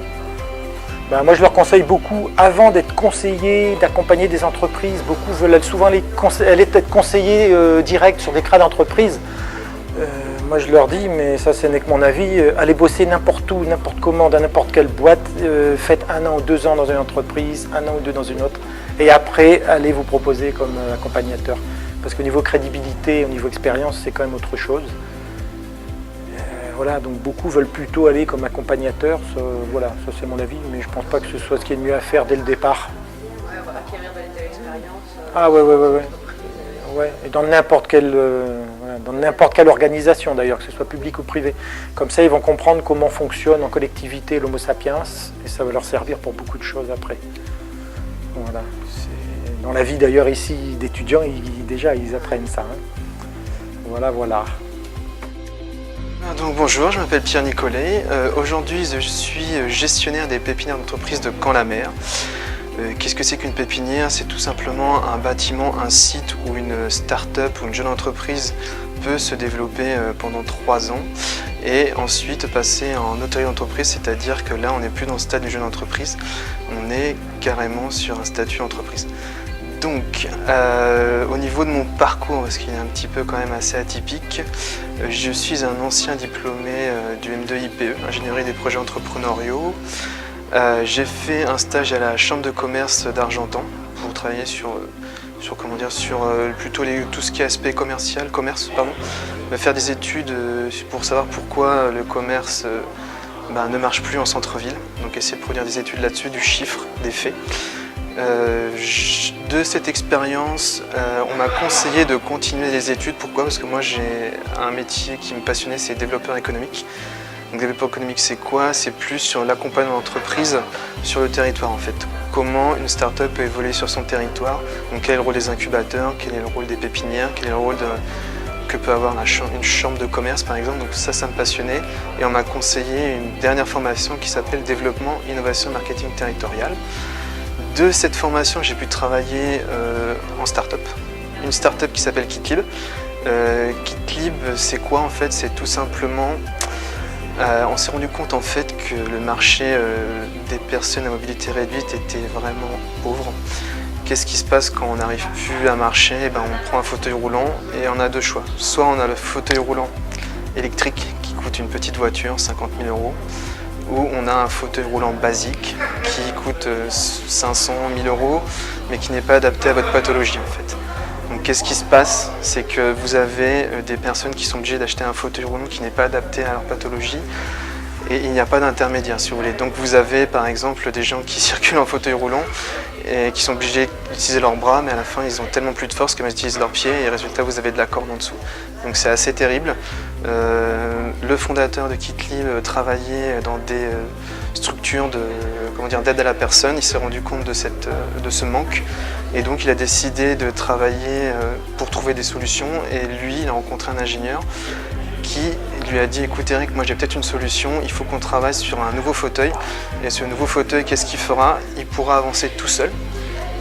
Speaker 4: Ben, moi je leur conseille beaucoup, avant d'être conseiller, d'accompagner des entreprises, beaucoup veulent souvent aller être conseillers direct sur des CRA d'entreprise. Moi je leur dis, mais ça ce n'est que mon avis, allez bosser n'importe où, n'importe comment, dans n'importe quelle boîte, faites 1 an ou 2 ans dans une entreprise, 1 an ou 2 dans une autre, et après allez vous proposer comme accompagnateur. Parce qu'au niveau crédibilité, au niveau expérience, c'est quand même autre chose. Voilà, donc beaucoup veulent plutôt aller comme accompagnateur, voilà, ça c'est mon avis, mais je ne pense pas que ce soit ce qui est le mieux à faire dès le départ.
Speaker 2: Ouais, acquérir de l'expérience.
Speaker 4: Ah ouais, et dans n'importe quelle organisation d'ailleurs, que ce soit public ou privé. Comme ça, ils vont comprendre comment fonctionne en collectivité l'homo sapiens, et ça va leur servir pour beaucoup de choses après. Voilà. Dans la vie d'ailleurs ici d'étudiants, déjà ils apprennent ça. Hein. Voilà, voilà.
Speaker 5: Donc bonjour, je m'appelle Pierre Nicolet. Aujourd'hui, je suis gestionnaire des pépinières d'entreprise de Caen-la-Mer. Qu'est-ce que c'est qu'une pépinière? C'est tout simplement un bâtiment, un site où une start-up ou une jeune entreprise peut se développer pendant 3 ans et ensuite passer en autorité d'entreprise, c'est-à-dire que là, on n'est plus dans le stade d'une jeune entreprise, on est carrément sur un statut entreprise. Donc, au niveau de mon parcours, parce qu'il est un petit peu quand même assez atypique, je suis un ancien diplômé du M2 IPE, ingénierie des projets entrepreneuriaux. J'ai fait un stage à la chambre de commerce d'Argentan pour travailler sur plutôt tout ce qui est aspect commerce, faire des études pour savoir pourquoi le commerce ne marche plus en centre-ville. Donc essayer de produire des études là-dessus, du chiffre, des faits. De cette expérience, on m'a conseillé de continuer les études. Pourquoi? Parce que moi j'ai un métier qui me passionnait, c'est développeur économique. Donc développeur économique c'est quoi? C'est plus sur l'accompagnement d'entreprise sur le territoire en fait. Comment une start-up peut évoluer sur son territoire, donc quel est le rôle des incubateurs, quel est le rôle des pépinières, quel est le rôle que peut avoir une chambre de commerce par exemple. Donc ça me passionnait et on m'a conseillé une dernière formation qui s'appelle développement, innovation, marketing territorial. De cette formation, j'ai pu travailler en start-up, une start-up qui s'appelle KitLib. KitLib, c'est quoi en fait? C'est tout simplement, on s'est rendu compte en fait que le marché des personnes à mobilité réduite était vraiment pauvre. Qu'est-ce qui se passe quand on n'arrive plus à marcher? On prend un fauteuil roulant et on a 2 choix. Soit on a le fauteuil roulant électrique qui coûte une petite voiture, 50 000 €. Ou on a un fauteuil roulant basique qui coûte 500 000 €, mais qui n'est pas adapté à votre pathologie en fait. Donc qu'est-ce qui se passe? C'est que vous avez des personnes qui sont obligées d'acheter un fauteuil roulant qui n'est pas adapté à leur pathologie et il n'y a pas d'intermédiaire si vous voulez. Donc vous avez par exemple des gens qui circulent en fauteuil roulant et qui sont obligés d'utiliser leurs bras, mais à la fin ils ont tellement plus de force qu'ils utilisent leurs pieds et résultat vous avez de la corde en dessous. Donc c'est assez terrible. Le fondateur de KitLib travaillait dans des structures d'aide à la personne. Il s'est rendu compte de ce manque et donc il a décidé de travailler pour trouver des solutions et lui il a rencontré un ingénieur qui il lui a dit écoute Eric, moi j'ai peut-être une solution, il faut qu'on travaille sur un nouveau fauteuil. Et ce nouveau fauteuil, qu'est-ce qu'il fera? Il pourra avancer tout seul,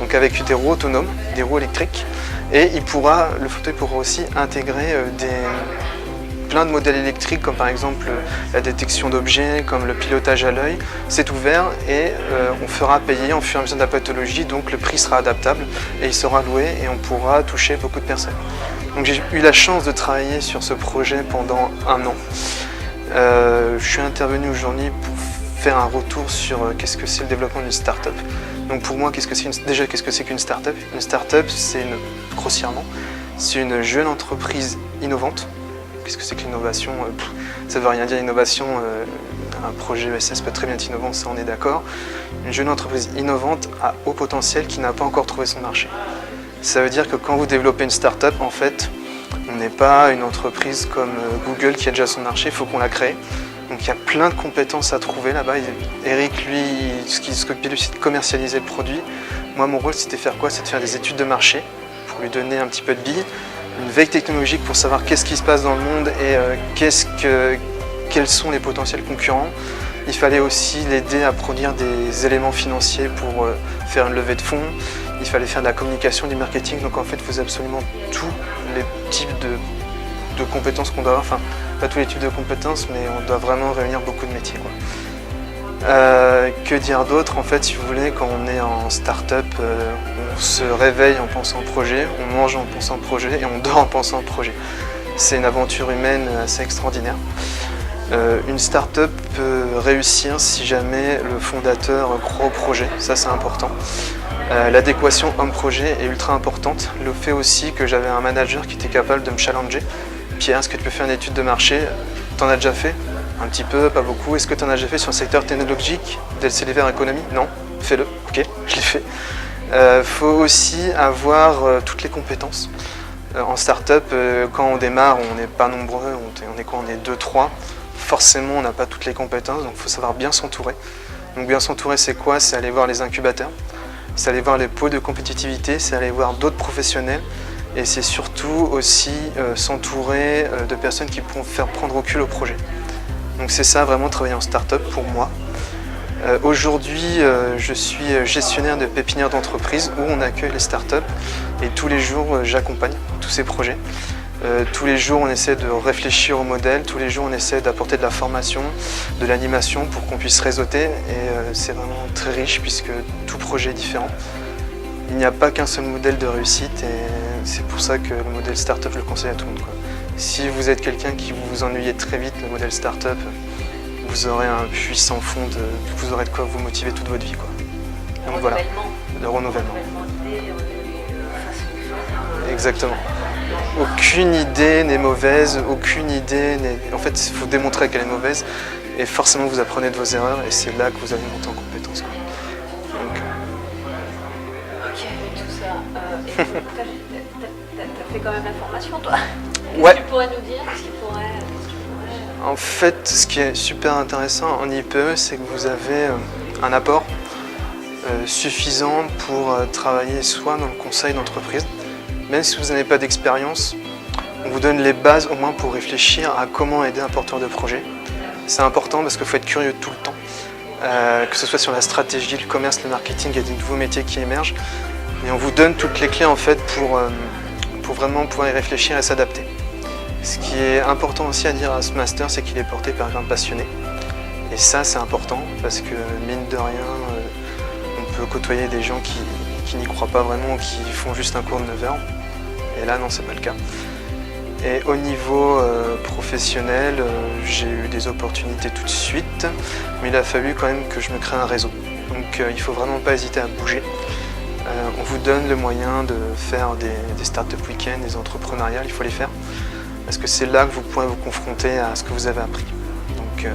Speaker 5: donc avec des roues autonomes, des roues électriques. Et le fauteuil pourra aussi intégrer plein de modèles électriques, comme par exemple la détection d'objets, comme le pilotage à l'œil. C'est ouvert et on fera payer en fur et à mesure de la pathologie, donc le prix sera adaptable et il sera loué et on pourra toucher beaucoup de personnes. Donc j'ai eu la chance de travailler sur ce projet pendant 1 an. Je suis intervenu aujourd'hui pour faire un retour sur qu'est-ce que c'est le développement d'une start-up. Donc pour moi, qu'est-ce que c'est qu'une start-up? Une start-up, grossièrement, c'est une jeune entreprise innovante. Qu'est-ce que c'est que l'innovation? Ça ne veut rien dire, innovation. Un projet ESS peut très bien être innovant, ça on est d'accord. Une jeune entreprise innovante à haut potentiel qui n'a pas encore trouvé son marché. Ça veut dire que quand vous développez une start-up, en fait, on n'est pas une entreprise comme Google qui a déjà son marché, il faut qu'on la crée. Donc il y a plein de compétences à trouver là-bas. Eric, lui, ce qu'il s'occupait lui, c'est de commercialiser le produit. Moi, mon rôle, c'était de faire quoi? C'est de faire des études de marché pour lui donner un petit peu de billes. Une veille technologique pour savoir qu'est-ce qui se passe dans le monde et quels sont les potentiels concurrents. Il fallait aussi l'aider à produire des éléments financiers pour faire une levée de fonds. Il fallait faire de la communication, du marketing. Donc en fait, vous avez absolument tous les types de compétences qu'on doit avoir. Enfin, pas tous les types de compétences, mais on doit vraiment réunir beaucoup de métiers, quoi. Que dire d'autre? En fait, si vous voulez, quand on est en start-up, on se réveille en pensant au projet, on mange en pensant au projet et on dort en pensant au projet. C'est une aventure humaine assez extraordinaire. Une start-up peut réussir si jamais le fondateur croit au projet, ça c'est important. L'adéquation homme-projet est ultra importante. Le fait aussi que j'avais un manager qui était capable de me challenger. Pierre, est-ce que tu peux faire une étude de marché? T'en as déjà fait? Un petit peu, pas beaucoup. Est-ce que tu en as déjà fait sur le secteur technologique, d'Elsevier Économie? Non, fais-le. Ok, je l'ai fait. Faut aussi avoir toutes les compétences. En start-up, quand on démarre, on n'est pas nombreux, on est quoi? On est 2-3. Forcément, on n'a pas toutes les compétences, donc il faut savoir bien s'entourer. Donc bien s'entourer, c'est quoi? C'est aller voir les incubateurs, c'est aller voir les pôles de compétitivité, c'est aller voir d'autres professionnels. Et c'est surtout aussi s'entourer de personnes qui pourront faire prendre recul au projet. Donc c'est ça vraiment travailler en start-up pour moi. Aujourd'hui, je suis gestionnaire de pépinière d'entreprise où on accueille les start-up et tous les jours j'accompagne tous ces projets. Tous les jours on essaie de réfléchir au modèle, tous les jours on essaie d'apporter de la formation, de l'animation pour qu'on puisse réseauter et c'est vraiment très riche puisque tout projet est différent. Il n'y a pas qu'un seul modèle de réussite et c'est pour ça que le modèle start-up, je le conseille à tout le monde, quoi. Si vous êtes quelqu'un qui vous ennuyez très vite, le modèle start-up, vous aurez un puissant fond, vous aurez de quoi vous motiver toute votre vie, quoi. Donc voilà, le renouvellement. Exactement. Aucune idée n'est mauvaise, aucune idée n'est... En fait, il faut démontrer qu'elle est mauvaise et forcément vous apprenez de vos erreurs et c'est là que vous allez monter en compétence, quoi. Donc...
Speaker 2: Ok, tout ça. Et t'as fait quand même la formation, toi?
Speaker 5: Ouais.
Speaker 2: Tu pourrais nous dire ce qui pourrait...
Speaker 5: En fait, ce qui est super intéressant en IPE, c'est que vous avez un apport suffisant pour travailler soit dans le conseil d'entreprise, même si vous n'avez pas d'expérience, on vous donne les bases au moins pour réfléchir à comment aider un porteur de projet. C'est important parce qu'il faut être curieux tout le temps, que ce soit sur la stratégie, le commerce, le marketing, il y a des nouveaux métiers qui émergent. Et on vous donne toutes les clés en fait pour vraiment pouvoir y réfléchir et s'adapter. Ce qui est important aussi à dire à ce master, c'est qu'il est porté par un passionné. Et ça, c'est important parce que mine de rien, on peut côtoyer des gens qui n'y croient pas vraiment, qui font juste un cours de 9 heures. Et là, non, c'est pas le cas. Et au niveau professionnel, j'ai eu des opportunités tout de suite, mais il a fallu quand même que je me crée un réseau. Donc il ne faut vraiment pas hésiter à bouger. On vous donne le moyen de faire des start-up week-ends, des entrepreneuriales, il faut les faire. Parce que c'est là que vous pourrez vous confronter à ce que vous avez appris. Donc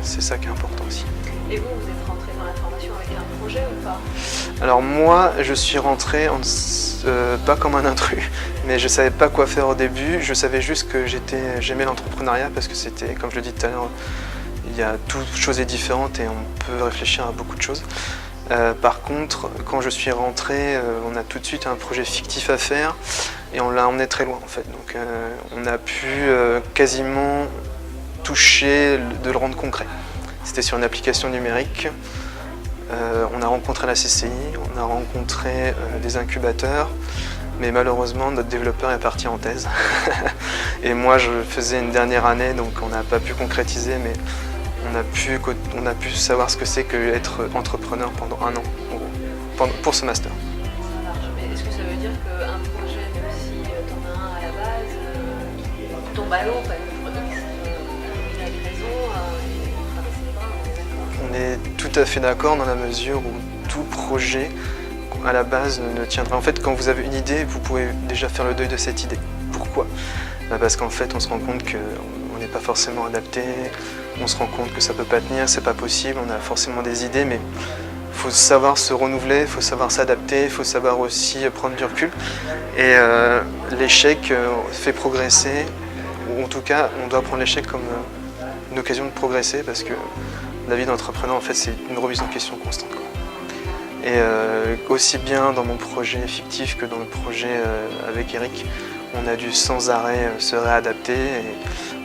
Speaker 5: c'est ça qui est important aussi.
Speaker 2: Et vous êtes rentré dans la formation avec un projet ou pas?
Speaker 5: Alors moi, je suis rentré, pas comme un intrus, mais je ne savais pas quoi faire au début. Je savais juste que j'aimais l'entrepreneuriat parce que c'était, comme je le dis tout à l'heure, il y a toute chose est différente et on peut réfléchir à beaucoup de choses. Par contre, quand je suis rentré, on a tout de suite un projet fictif à faire et on l'a emmené très loin en fait. Donc on a pu quasiment toucher, de le rendre concret. C'était sur une application numérique. On a rencontré la CCI, on a rencontré des incubateurs, mais malheureusement notre développeur est parti en thèse. Et moi je faisais une dernière année, donc on n'a pas pu concrétiser, mais on a pu savoir ce que c'est qu'être entrepreneur pendant 1 an, en gros, pour ce master.
Speaker 2: Mais est-ce que ça veut dire qu'un projet, même si tu en as un à la base, qui tombe à l'eau, pour X, une raison, il faut traverser les bras, on est d'accord?
Speaker 5: On est tout à fait d'accord dans la mesure où tout projet à la base ne tiendra. En fait, quand vous avez une idée, vous pouvez déjà faire le deuil de cette idée. Pourquoi? Parce qu'en fait, on se rend compte qu'on n'est pas forcément adapté, on se rend compte que ça ne peut pas tenir, c'est pas possible, on a forcément des idées, mais il faut savoir se renouveler, il faut savoir s'adapter, il faut savoir aussi prendre du recul. Et l'échec fait progresser, ou en tout cas, on doit prendre l'échec comme une occasion de progresser, parce que la vie d'entrepreneur, en fait, c'est une remise en question constante, quoi. Et aussi bien dans mon projet fictif que dans le projet avec Eric, on a dû sans arrêt se réadapter et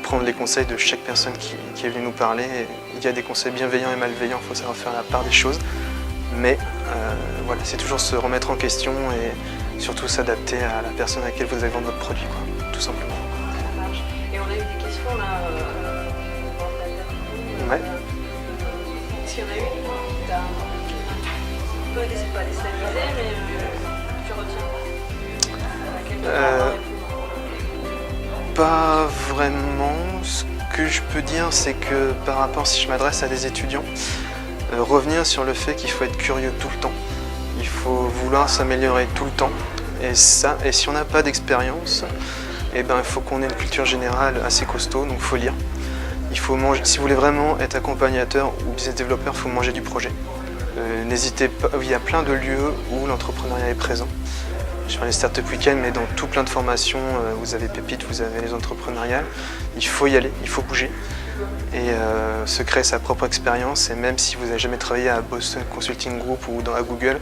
Speaker 5: prendre les conseils de chaque personne qui est venue nous parler. Et il y a des conseils bienveillants et malveillants, il faut savoir faire la part des choses. Mais voilà, c'est toujours se remettre en question et surtout s'adapter à la personne à laquelle vous allez vendre votre produit, quoi, tout simplement.
Speaker 2: Ça marche. Et on a eu des questions là,
Speaker 5: Ouais.
Speaker 2: Est-ce qu'il y en a une qui t'a un peu pas déstabilisé, mais tu retiens laquelle tu vas répondre?
Speaker 5: Pas vraiment. Ce que je peux dire, c'est que par rapport, si je m'adresse à des étudiants, revenir sur le fait qu'il faut être curieux tout le temps. Il faut vouloir s'améliorer tout le temps. Et si on n'a pas d'expérience, eh ben, il faut qu'on ait une culture générale assez costaud, donc il faut lire. Il faut manger, si vous voulez vraiment être accompagnateur ou business développeur, il faut manger du projet. N'hésitez pas, il y a plein de lieux où l'entrepreneuriat est présent. Je fais les Startup Weekend, mais dans tout plein de formations, vous avez Pépite, vous avez les entrepreneuriales. Il faut y aller, il faut bouger et se créer sa propre expérience. Et même si vous n'avez jamais travaillé à Boston Consulting Group ou à Google,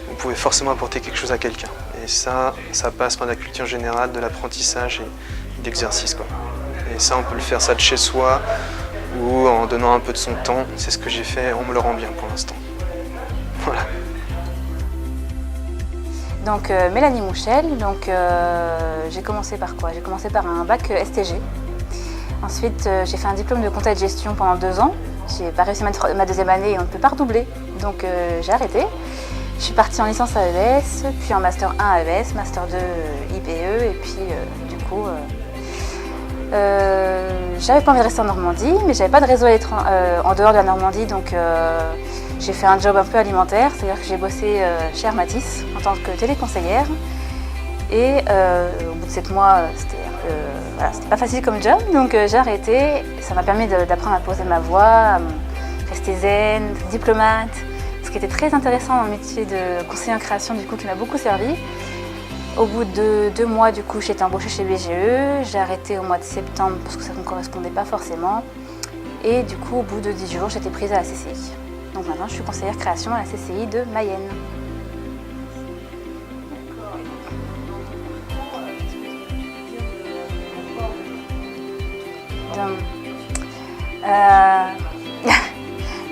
Speaker 5: vous pouvez forcément apporter quelque chose à quelqu'un. Et ça passe par la culture générale, de l'apprentissage et d'exercice, quoi. Et ça, on peut le faire ça de chez soi ou en donnant un peu de son temps. C'est ce que j'ai fait, on me le rend bien pour l'instant. Voilà.
Speaker 6: Donc Mélanie Mouchel, donc j'ai commencé par quoi? J'ai commencé par un bac STG. Ensuite j'ai fait un diplôme de compta et de gestion pendant 2 ans. J'ai pas réussi ma deuxième année et on ne peut pas redoubler, donc j'ai arrêté. Je suis partie en licence AES, puis en master 1 AES, master 2 IPE et puis du coup j'avais pas envie de rester en Normandie, mais j'avais pas de réseau en dehors de la Normandie, donc j'ai fait un job un peu alimentaire, c'est-à-dire que j'ai bossé chez Armatis en tant que téléconseillère. Et au bout de 7 mois, c'était pas facile comme job, donc j'ai arrêté. Ça m'a permis d'apprendre à poser ma voix, à rester zen, diplomate, ce qui était très intéressant dans le métier de conseiller en création, du coup, qui m'a beaucoup servi. Au bout de 2 mois, du coup, j'ai été embauchée chez BGE. J'ai arrêté au mois de septembre parce que ça ne me correspondait pas forcément. Et du coup, au bout de 10 jours, j'étais prise à la CCI. Donc maintenant, je suis conseillère création à la CCI de Mayenne.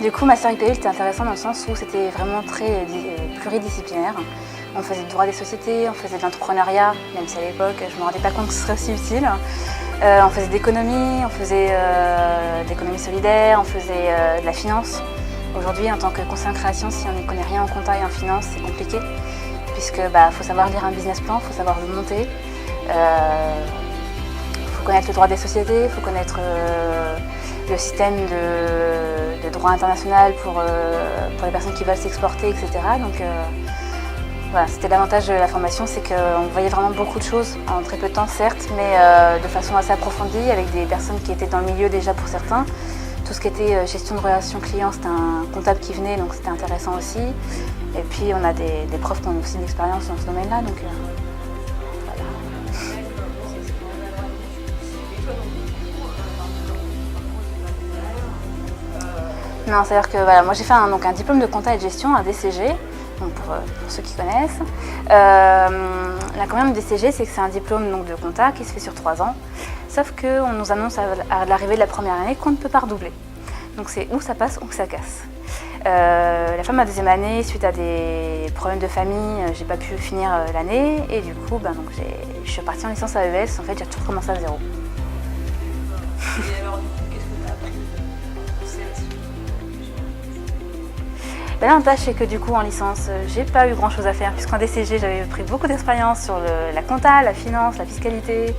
Speaker 6: Du coup, Master IPE était intéressant dans le sens où c'était vraiment très pluridisciplinaire. On faisait du droit des sociétés, on faisait de l'entrepreneuriat, même si à l'époque, je ne me rendais pas compte que ce serait aussi utile. On faisait d'économie, on faisait d'économie solidaire, on faisait de la finance. Aujourd'hui, en tant que conseiller en création, si on n'y connaît rien en compta et en finance, c'est compliqué. Puisque faut savoir lire un business plan, il faut savoir le monter. Il faut connaître le droit des sociétés, il faut connaître le système de droit international pour les personnes qui veulent s'exporter, etc. Donc voilà, c'était l'avantage de la formation, c'est qu'on voyait vraiment beaucoup de choses en très peu de temps, certes, mais de façon assez approfondie, avec des personnes qui étaient dans le milieu déjà pour certains. Tout ce qui était gestion de relations clients, c'était un comptable qui venait, donc c'était intéressant aussi. Et puis on a des profs qui ont aussi de l'expérience dans ce domaine-là, donc voilà. Non, c'est-à-dire que voilà, moi j'ai fait un diplôme de compta et de gestion, un DCG, donc pour ceux qui connaissent. L'inconvénient du DCG, c'est que c'est un diplôme donc, de compta qui se fait sur 3 ans. Sauf qu'on nous annonce à l'arrivée de la première année qu'on ne peut pas redoubler. Donc c'est où ça passe ou que ça casse. La fin de ma deuxième année, suite à des problèmes de famille, j'ai pas pu finir l'année et du coup donc je suis partie en licence AES. En fait, j'ai tout recommencé à zéro.
Speaker 2: Et alors, du coup, qu'est-ce que tu as appris de cette
Speaker 6: L'avantage, c'est que du coup, en licence, j'ai pas eu grand-chose à faire, puisqu'en DCG, j'avais pris beaucoup d'expérience sur la compta, la finance, la fiscalité.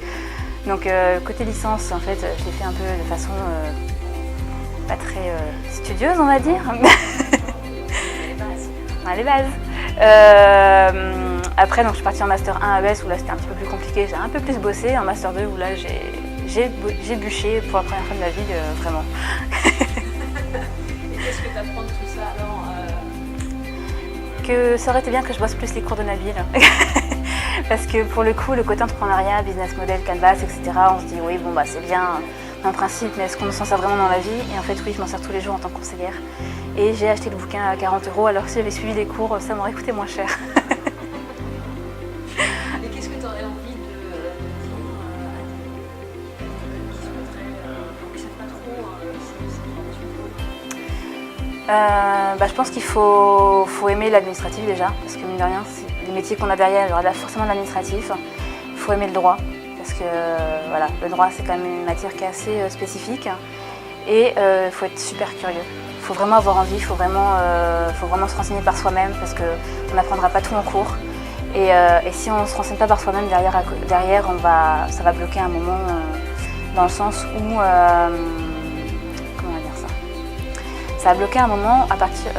Speaker 6: Donc, côté licence, en fait, je l'ai fait un peu de façon pas très studieuse, on va dire. Les bases. Après, donc, je suis partie en Master 1 AES, où là, c'était un petit peu plus compliqué. J'ai un peu plus bossé. En Master 2, où là, j'ai bûché pour la première fois de ma vie, vraiment.
Speaker 2: Et qu'est-ce que tu apprends de tout ça alors
Speaker 6: Que ça aurait été bien que je bosse plus les cours de Nabil. Parce que pour le coup, le côté entrepreneuriat, business model, canvas, etc., on se dit oui, bon, bah, c'est bien un principe, mais est-ce qu'on s'en sert vraiment dans la vie? Et en fait, oui, je m'en sers tous les jours en tant que conseillère. Et j'ai acheté le bouquin à 40 €, alors si j'avais suivi les cours, ça m'aurait coûté moins cher.
Speaker 2: Et qu'est-ce que tu aurais envie de dire qui ne savent pas trop
Speaker 6: Je pense qu'il faut aimer l'administratif déjà, parce que mine de rien, les métiers qu'on a derrière, il y aura forcément de l'administratif. Il faut aimer le droit, parce que voilà, le droit c'est quand même une matière qui est assez spécifique. Et il faut être super curieux. Il faut vraiment avoir envie, il faut vraiment se renseigner par soi-même, parce qu'on n'apprendra pas tout en cours. Et si on ne se renseigne pas par soi-même, derrière ça va bloquer un moment dans le sens où... comment dire ça? Ça va bloquer un moment à partir...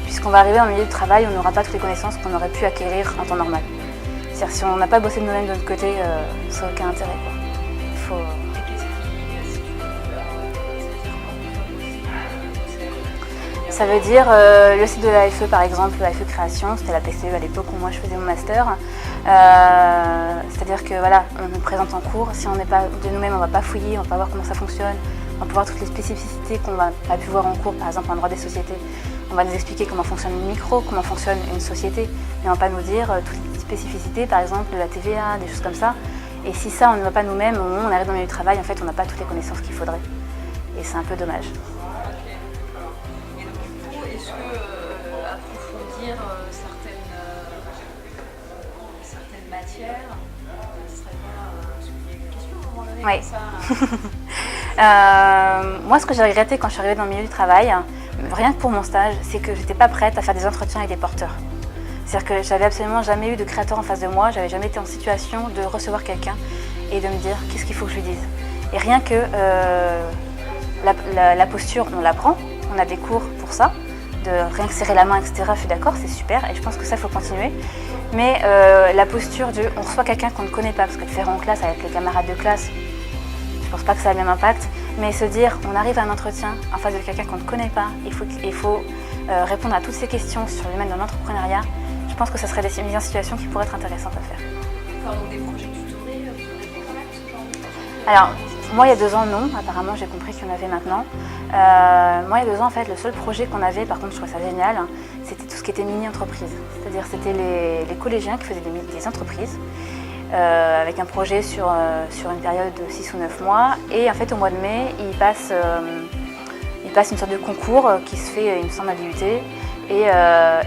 Speaker 6: puisqu'on va arriver en milieu de travail, on n'aura pas toutes les connaissances qu'on aurait pu acquérir en temps normal. C'est-à-dire si on n'a pas bossé de nous-mêmes de notre côté, ça n'a aucun intérêt, quoi. Il faut... Ça veut dire le site de l'AFE par exemple, l'AFE Création, c'était la PCE à l'époque où moi je faisais mon master. C'est-à-dire que voilà, on nous présente en cours, si on n'est pas de nous-mêmes, on ne va pas fouiller, on ne va pas voir comment ça fonctionne, on va voir toutes les spécificités qu'on n'a pas pu voir en cours, par exemple en droit des sociétés. On va nous expliquer comment fonctionne une micro, comment fonctionne une société, mais on ne va pas nous dire toutes les spécificités, par exemple de la TVA, des choses comme ça. Et si ça, on ne va pas nous-mêmes, au moment où on arrive dans le milieu du travail, en fait, on n'a pas toutes les connaissances qu'il faudrait. Et c'est un peu dommage.
Speaker 2: Est-ce que approfondir certaines matières, ce serait pas... Parce qu'il y a une question à un moment donné
Speaker 6: Oui.
Speaker 2: comme ça.
Speaker 6: Moi, ce que j'ai regretté quand je suis arrivée dans le milieu du travail, rien que pour mon stage, c'est que j'étais pas prête à faire des entretiens avec des porteurs. C'est-à-dire que j'avais absolument jamais eu de créateur en face de moi, j'avais jamais été en situation de recevoir quelqu'un et de me dire qu'est-ce qu'il faut que je lui dise. Et rien que la posture, on l'apprend, on a des cours pour ça, de rien que serrer la main, etc. Je suis d'accord, c'est super et je pense que ça, il faut continuer. Mais la posture on reçoit quelqu'un qu'on ne connaît pas, parce que le faire en classe avec les camarades de classe, je pense pas que ça a le même impact, mais se dire on arrive à un entretien en face de quelqu'un qu'on ne connaît pas, il faut répondre à toutes ces questions sur le domaine de l'entrepreneuriat, je pense que ce serait des mises en situation qui pourraient être intéressantes à faire.
Speaker 2: D'accord, donc des projets tutorés, vous en avez fait quand même ce genre de projet?
Speaker 6: Alors, moi il y a 2 ans non, apparemment j'ai compris qu'il y en avait maintenant. Moi il y a 2 ans en fait le seul projet qu'on avait, par contre je trouvais ça génial, c'était tout ce qui était mini-entreprise. C'est-à-dire c'était les collégiens qui faisaient des entreprises. Avec un projet sur une période de 6 ou 9 mois. Et en fait, au mois de mai, ils passent une sorte de concours qui se fait, il me semble, à l'IUT.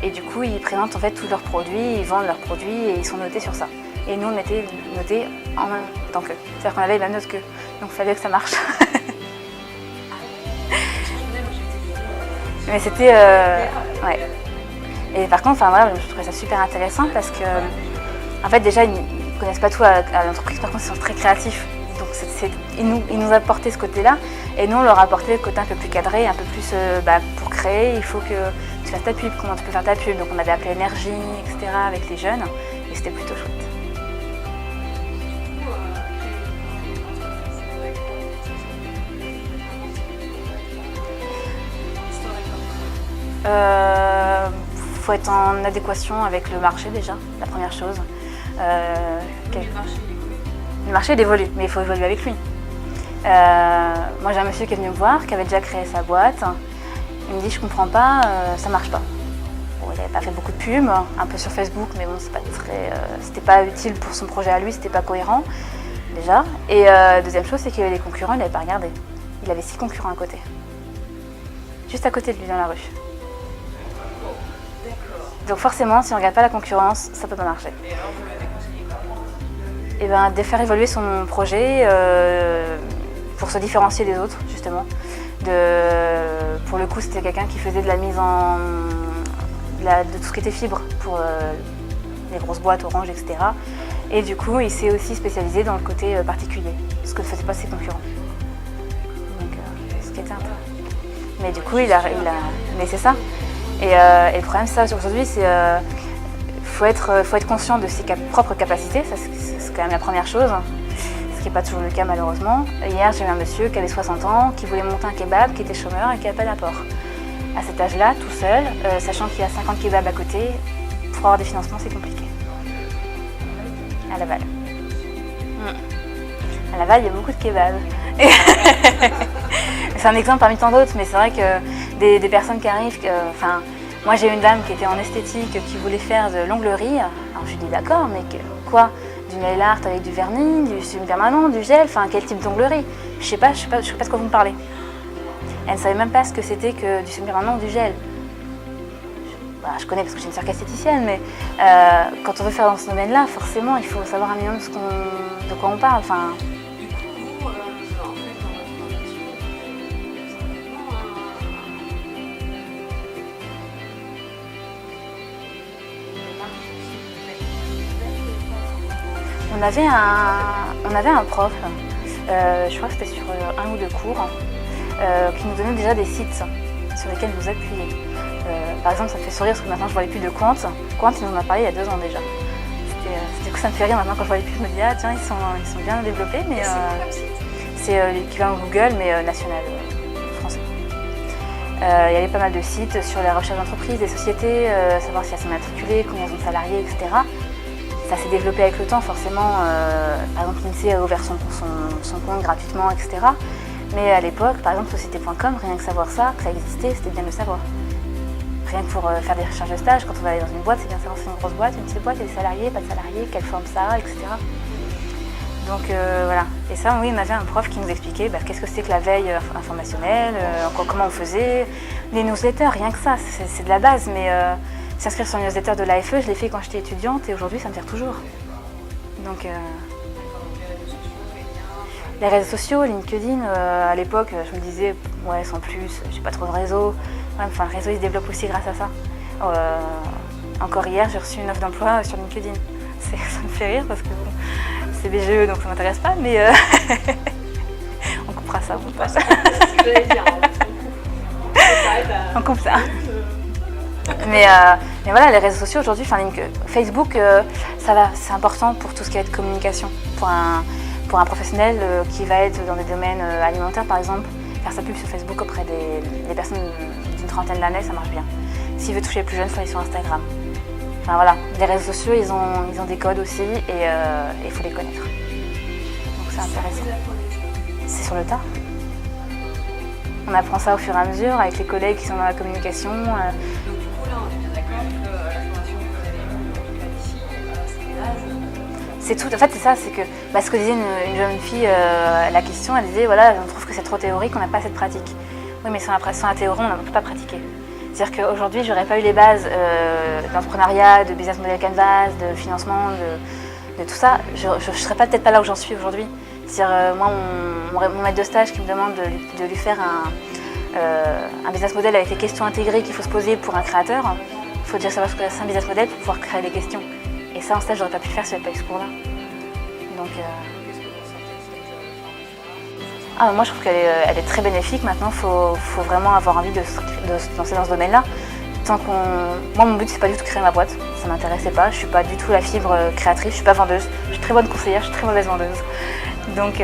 Speaker 6: Et du coup, ils présentent en fait tous leurs produits, ils vendent leurs produits et ils sont notés sur ça. Et nous, on était notés en même temps qu'eux. C'est-à-dire qu'on avait la même note qu'eux. Donc, il fallait que ça marche. Mais c'était... ouais. Et par contre, voilà, je trouvais ça super intéressant parce que, en fait, déjà, ils ne connaissent pas tout à l'entreprise, par contre ils sont très créatifs. Donc ils nous apportaient ce côté-là et nous on leur apportait le côté un peu plus cadré, un peu plus pour créer, il faut que tu fasses ta pub, comment tu peux faire ta pub. Donc on avait appelé énergie, etc. avec les jeunes et c'était plutôt chouette. Faut être en adéquation avec le marché déjà, la première chose. Le marché il évolue, mais il faut évoluer avec lui. Moi j'ai un monsieur qui est venu me voir, qui avait déjà créé sa boîte. Il me dit je comprends pas, ça marche pas. Bon, il n'avait pas fait beaucoup de pubs, un peu sur Facebook, mais bon c'était pas utile pour son projet à lui, c'était pas cohérent. déjà. Et deuxième chose, c'est que les concurrents, il n'avait pas regardé. Il avait 6 concurrents à côté. Juste à côté de lui, dans la rue. Donc forcément, si on ne regarde pas la concurrence, ça ne peut pas marcher. Et ben, de faire évoluer son projet pour se différencier des autres, justement. Pour le coup, c'était quelqu'un qui faisait de la mise en... de tout ce qui était fibre pour les grosses boîtes, Orange, etc. Et du coup, il s'est aussi spécialisé dans le côté particulier, ce que ne faisaient pas ses concurrents. Donc, ce qui était intéressant. Mais du coup, mais c'est ça. Et le problème, ça, aujourd'hui, c'est faut être conscient de ses propres capacités. Ça, c'est quand même la première chose, ce qui n'est pas toujours le cas, malheureusement. Hier, j'ai vu un monsieur qui avait 60 ans, qui voulait monter un kebab, qui était chômeur et qui n'avait pas d'apport. À cet âge-là, tout seul, sachant qu'il y a 50 kebabs à côté, pour avoir des financements, c'est compliqué. À Laval. À Laval, il y a beaucoup de kebabs. C'est un exemple parmi tant d'autres, mais c'est vrai que des personnes qui arrivent... moi, j'ai une dame qui était en esthétique, qui voulait faire de l'onglerie. Alors, je lui dis d'accord, mais quoi? Du nail art avec du vernis, du semi-permanent, du gel, quel type d'onglerie? Je sais pas de quoi vous me parlez. Elle ne savait même pas ce que c'était que du semi-permanent ou du gel. Je connais parce que j'ai une sœur esthéticienne, mais quand on veut faire dans ce domaine-là, forcément, il faut savoir un minimum de quoi on parle. On avait un prof, je crois que c'était sur 1 ou 2 cours, qui nous donnait déjà des sites sur lesquels nous appuyer. Par exemple, ça me fait sourire parce que maintenant je ne voyais plus de Quant. Quant, il nous en a parlé il y a 2 ans déjà. Du coup, ça me fait rire maintenant quand je ne voyais plus. Je me dis, ah tiens, ils sont bien développés, mais c'est l'équivalent Google, mais national, français. Il y avait pas mal de sites sur la recherche d'entreprises, des sociétés, savoir si elles sont matriculées, combien elles ont de salariés, etc. Ça s'est développé avec le temps, forcément. Par exemple, l'INSEE a ouvert son compte gratuitement, etc. Mais à l'époque, par exemple, société.com, rien que savoir ça, que ça existait, c'était bien de le savoir. Rien que pour faire des recherches de stage, quand on va aller dans une boîte, c'est bien de savoir si c'est une grosse boîte, une petite boîte, il y a des salariés, pas de salariés, quelle forme ça a, etc. Donc voilà. Et ça, oui, on avait un prof qui nous expliquait qu'est-ce que c'est que la veille informationnelle, comment on faisait, les newsletters, rien que ça, c'est de la base, mais s'inscrire sur le newsletter de l'AFE, je l'ai fait quand j'étais étudiante et aujourd'hui ça me sert toujours. Donc les réseaux sociaux, LinkedIn, à l'époque je me disais ouais sans plus, j'ai pas trop de réseau. Ouais, le réseau il se développe aussi grâce à ça. Encore hier j'ai reçu une offre d'emploi sur LinkedIn. Ça me fait rire parce que bon, c'est BGE donc ça m'intéresse pas, mais on coupera ça, on coupe pas ça. On coupe ça. Mais voilà, les réseaux sociaux aujourd'hui, Facebook, ça va, c'est important pour tout ce qui va être communication. Pour un professionnel qui va être dans des domaines alimentaires, par exemple, faire sa pub sur Facebook auprès des personnes d'une trentaine d'années, ça marche bien. S'il veut toucher les plus jeunes, il faut aller sur Instagram. Voilà, les réseaux sociaux, ils ont des codes aussi et il faut les connaître. Donc c'est intéressant. C'est sur le tas. On apprend ça au fur et à mesure avec les collègues qui sont dans la communication. C'est tout, en fait c'est ça, c'est que ce que disait une jeune fille, la question, elle disait voilà, on trouve que c'est trop théorique, on n'a pas assez de pratique. Oui, mais sans la théorie, on ne peut pas pratiquer. C'est-à-dire qu'aujourd'hui, j'aurais pas eu les bases d'entrepreneuriat, de business model canvas, de financement, de tout ça, je ne serais peut-être pas là où j'en suis aujourd'hui. C'est-à-dire, moi, mon maître de stage qui me demande de lui faire un business model avec les questions intégrées qu'il faut se poser pour un créateur, il faut déjà savoir ce que c'est un business model pour pouvoir créer des questions. Et ça, en stage, j'aurais pas pu le faire si j'avais pas eu ce cours-là. Donc, moi, je trouve qu'elle est très bénéfique. Maintenant, il faut vraiment avoir envie de se lancer dans ce domaine-là. Moi, mon but, c'est pas du tout de créer ma boîte. Ça m'intéressait pas. Je suis pas du tout la fibre créatrice. Je suis pas vendeuse. Je suis très bonne conseillère. Je suis très mauvaise vendeuse. Donc,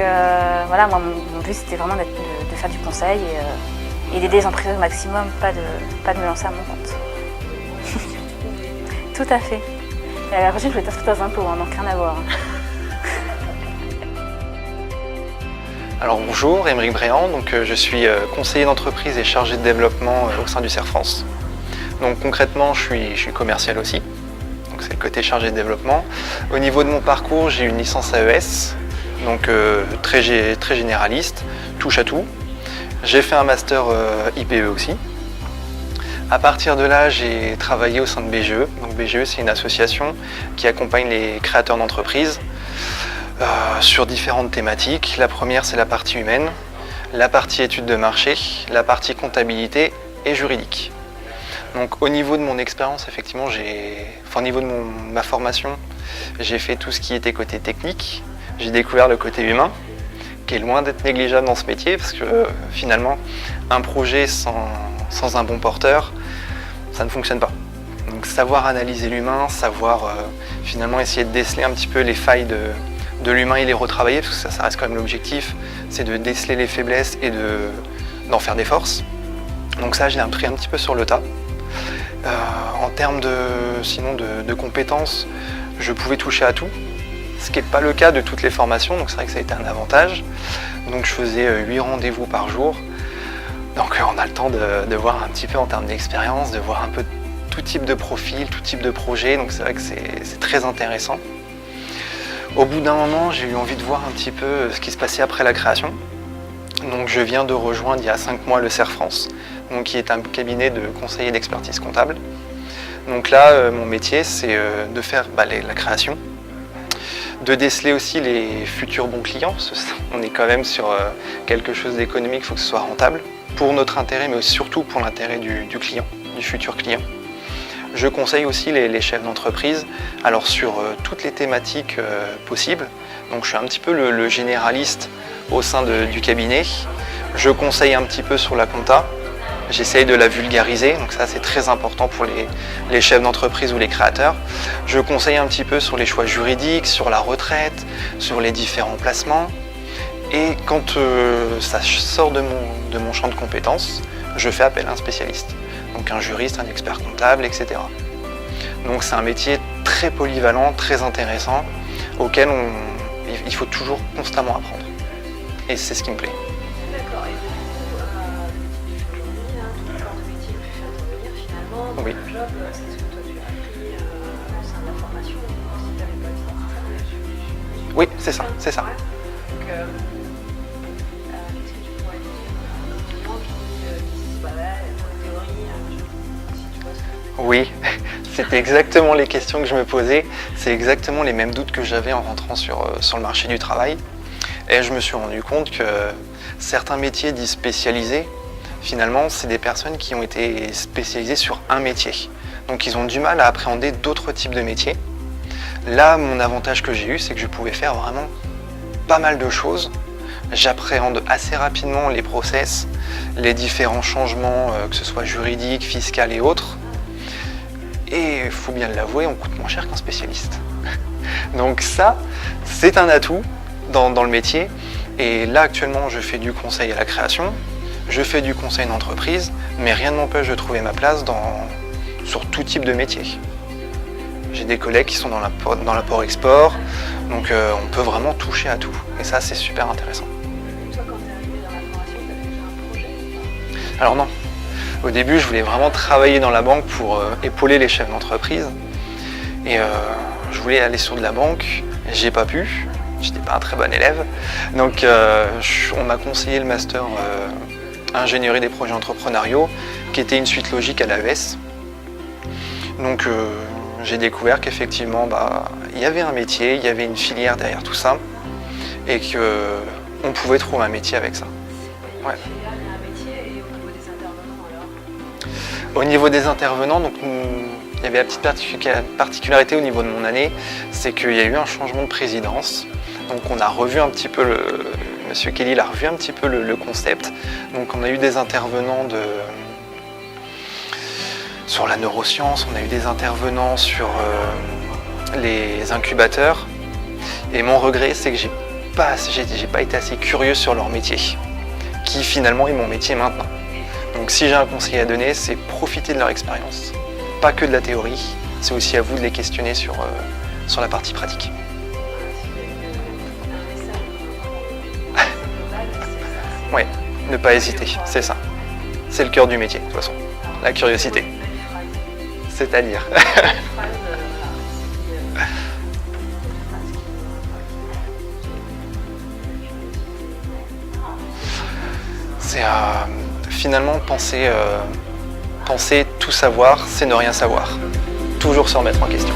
Speaker 6: voilà, moi, mon but, c'était vraiment de faire du conseil et d'aider les entreprises au maximum, pas de me lancer à mon compte. Tout à fait. Et la prochaine, je vais être inspecteur d'impôts, donc rien à voir.
Speaker 5: Alors bonjour, Émeric Bréant, je suis conseiller d'entreprise et chargé de développement au sein du CERF France. Donc concrètement, je suis commercial aussi, donc c'est le côté chargé de développement. Au niveau de mon parcours, j'ai une licence AES, donc très généraliste, touche à tout. J'ai fait un master IPE aussi. À partir de là, j'ai travaillé au sein de BGE. Donc BGE, c'est une association qui accompagne les créateurs d'entreprises sur différentes thématiques. La première, c'est la partie humaine, la partie études de marché, la partie comptabilité et juridique. Donc au niveau de mon expérience, effectivement, au niveau de ma formation, j'ai fait tout ce qui était côté technique. J'ai découvert le côté humain, qui est loin d'être négligeable dans ce métier, parce que finalement, un projet sans un bon porteur, ça ne fonctionne pas. Donc savoir analyser l'humain, savoir finalement essayer de déceler un petit peu les failles de l'humain et les retravailler, parce que ça reste quand même l'objectif, c'est de déceler les faiblesses et d'en faire des forces. Donc ça, je l'ai appris un petit peu sur le tas. En termes de compétences, je pouvais toucher à tout, ce qui n'est pas le cas de toutes les formations, donc c'est vrai que ça a été un avantage. Donc je faisais 8 rendez-vous par jour, donc on a le temps de voir un petit peu en termes d'expérience, de voir un peu tout type de profil, tout type de projet, donc c'est vrai que c'est très intéressant. Au bout d'un moment, j'ai eu envie de voir un petit peu ce qui se passait après la création. Donc je viens de rejoindre il y a 5 mois le CERF France, donc qui est un cabinet de conseillers d'expertise comptable. Donc là, mon métier, c'est de faire la création, de déceler aussi les futurs bons clients, parce qu'on est quand même sur quelque chose d'économique, il faut que ce soit rentable, pour notre intérêt, mais surtout pour l'intérêt du client, du futur client. Je conseille aussi les chefs d'entreprise, alors sur toutes les thématiques possibles. Donc je suis un petit peu le généraliste au sein du cabinet. Je conseille un petit peu sur la compta. J'essaye de la vulgariser, donc ça c'est très important pour les chefs d'entreprise ou les créateurs. Je conseille un petit peu sur les choix juridiques, sur la retraite, sur les différents placements. Et quand ça sort de mon champ de compétences, je fais appel à un spécialiste. Donc un juriste, un expert comptable, etc. Donc c'est un métier très polyvalent, très intéressant, auquel il faut toujours constamment apprendre. Et c'est ce qui me plaît.
Speaker 2: D'accord, et du coup, aujourd'hui, tout le corps de métier que tu fais intervenir finalement, dans
Speaker 5: Oui.
Speaker 2: ton job, c'est ce que toi tu as appris au sein de la formation, si tu n'avais pas été
Speaker 5: Oui, c'est ça, c'est ça.
Speaker 2: Ouais. Donc, qu'est-ce que tu pourrais dire aux gens qui disent, bah ouais, la théorie, si tu vois ce que je veux dire.
Speaker 5: Oui, c'était exactement les questions que je me posais. C'est exactement les mêmes doutes que j'avais en rentrant sur le marché du travail. Et je me suis rendu compte que certains métiers dits spécialisés, finalement, c'est des personnes qui ont été spécialisées sur un métier. Donc ils ont du mal à appréhender d'autres types de métiers. Là, mon avantage que j'ai eu, c'est que je pouvais faire vraiment pas mal de choses. J'appréhende assez rapidement les process, les différents changements, que ce soit juridiques, fiscaux et autres. Et il faut bien l'avouer, on coûte moins cher qu'un spécialiste. Donc ça, c'est un atout dans le métier. Et là, actuellement, je fais du conseil à la création, je fais du conseil d'entreprise, mais rien ne m'empêche de trouver ma place sur tout type de métier. J'ai des collègues qui sont dans l'apport-export, donc on peut vraiment toucher à tout. Et ça, c'est super intéressant.
Speaker 2: Toi, quand tu es arrivé dans la formation, tu avais déjà un projet?
Speaker 5: Alors non. Au début, je voulais vraiment travailler dans la banque pour épauler les chefs d'entreprise. Et je voulais aller sur de la banque, j'ai pas pu. J'étais pas un très bon élève. Donc on m'a conseillé le master ingénierie des projets entrepreneuriaux, qui était une suite logique à l'AES. Donc j'ai découvert qu'effectivement, il y avait un métier, il y avait une filière derrière tout ça, et qu'on pouvait trouver un métier avec ça. Ouais. Au niveau des intervenants, donc, il y avait la petite particularité au niveau de mon année, c'est qu'il y a eu un changement de présidence. Donc on a revu un petit peu, Monsieur Kelly a revu un petit peu le concept. Donc on a eu des intervenants sur la neuroscience, on a eu des intervenants sur les incubateurs. Et mon regret, c'est que j'ai pas été assez curieux sur leur métier, qui finalement est mon métier maintenant. Donc si j'ai un conseil à donner, c'est profiter de leur expérience. Pas que de la théorie, c'est aussi à vous de les questionner sur la partie pratique. Oui, ne pas hésiter, c'est ça. C'est le cœur du métier, de toute façon. La curiosité. C'est-à-dire. finalement, penser tout savoir, c'est ne rien savoir. Toujours se remettre en question.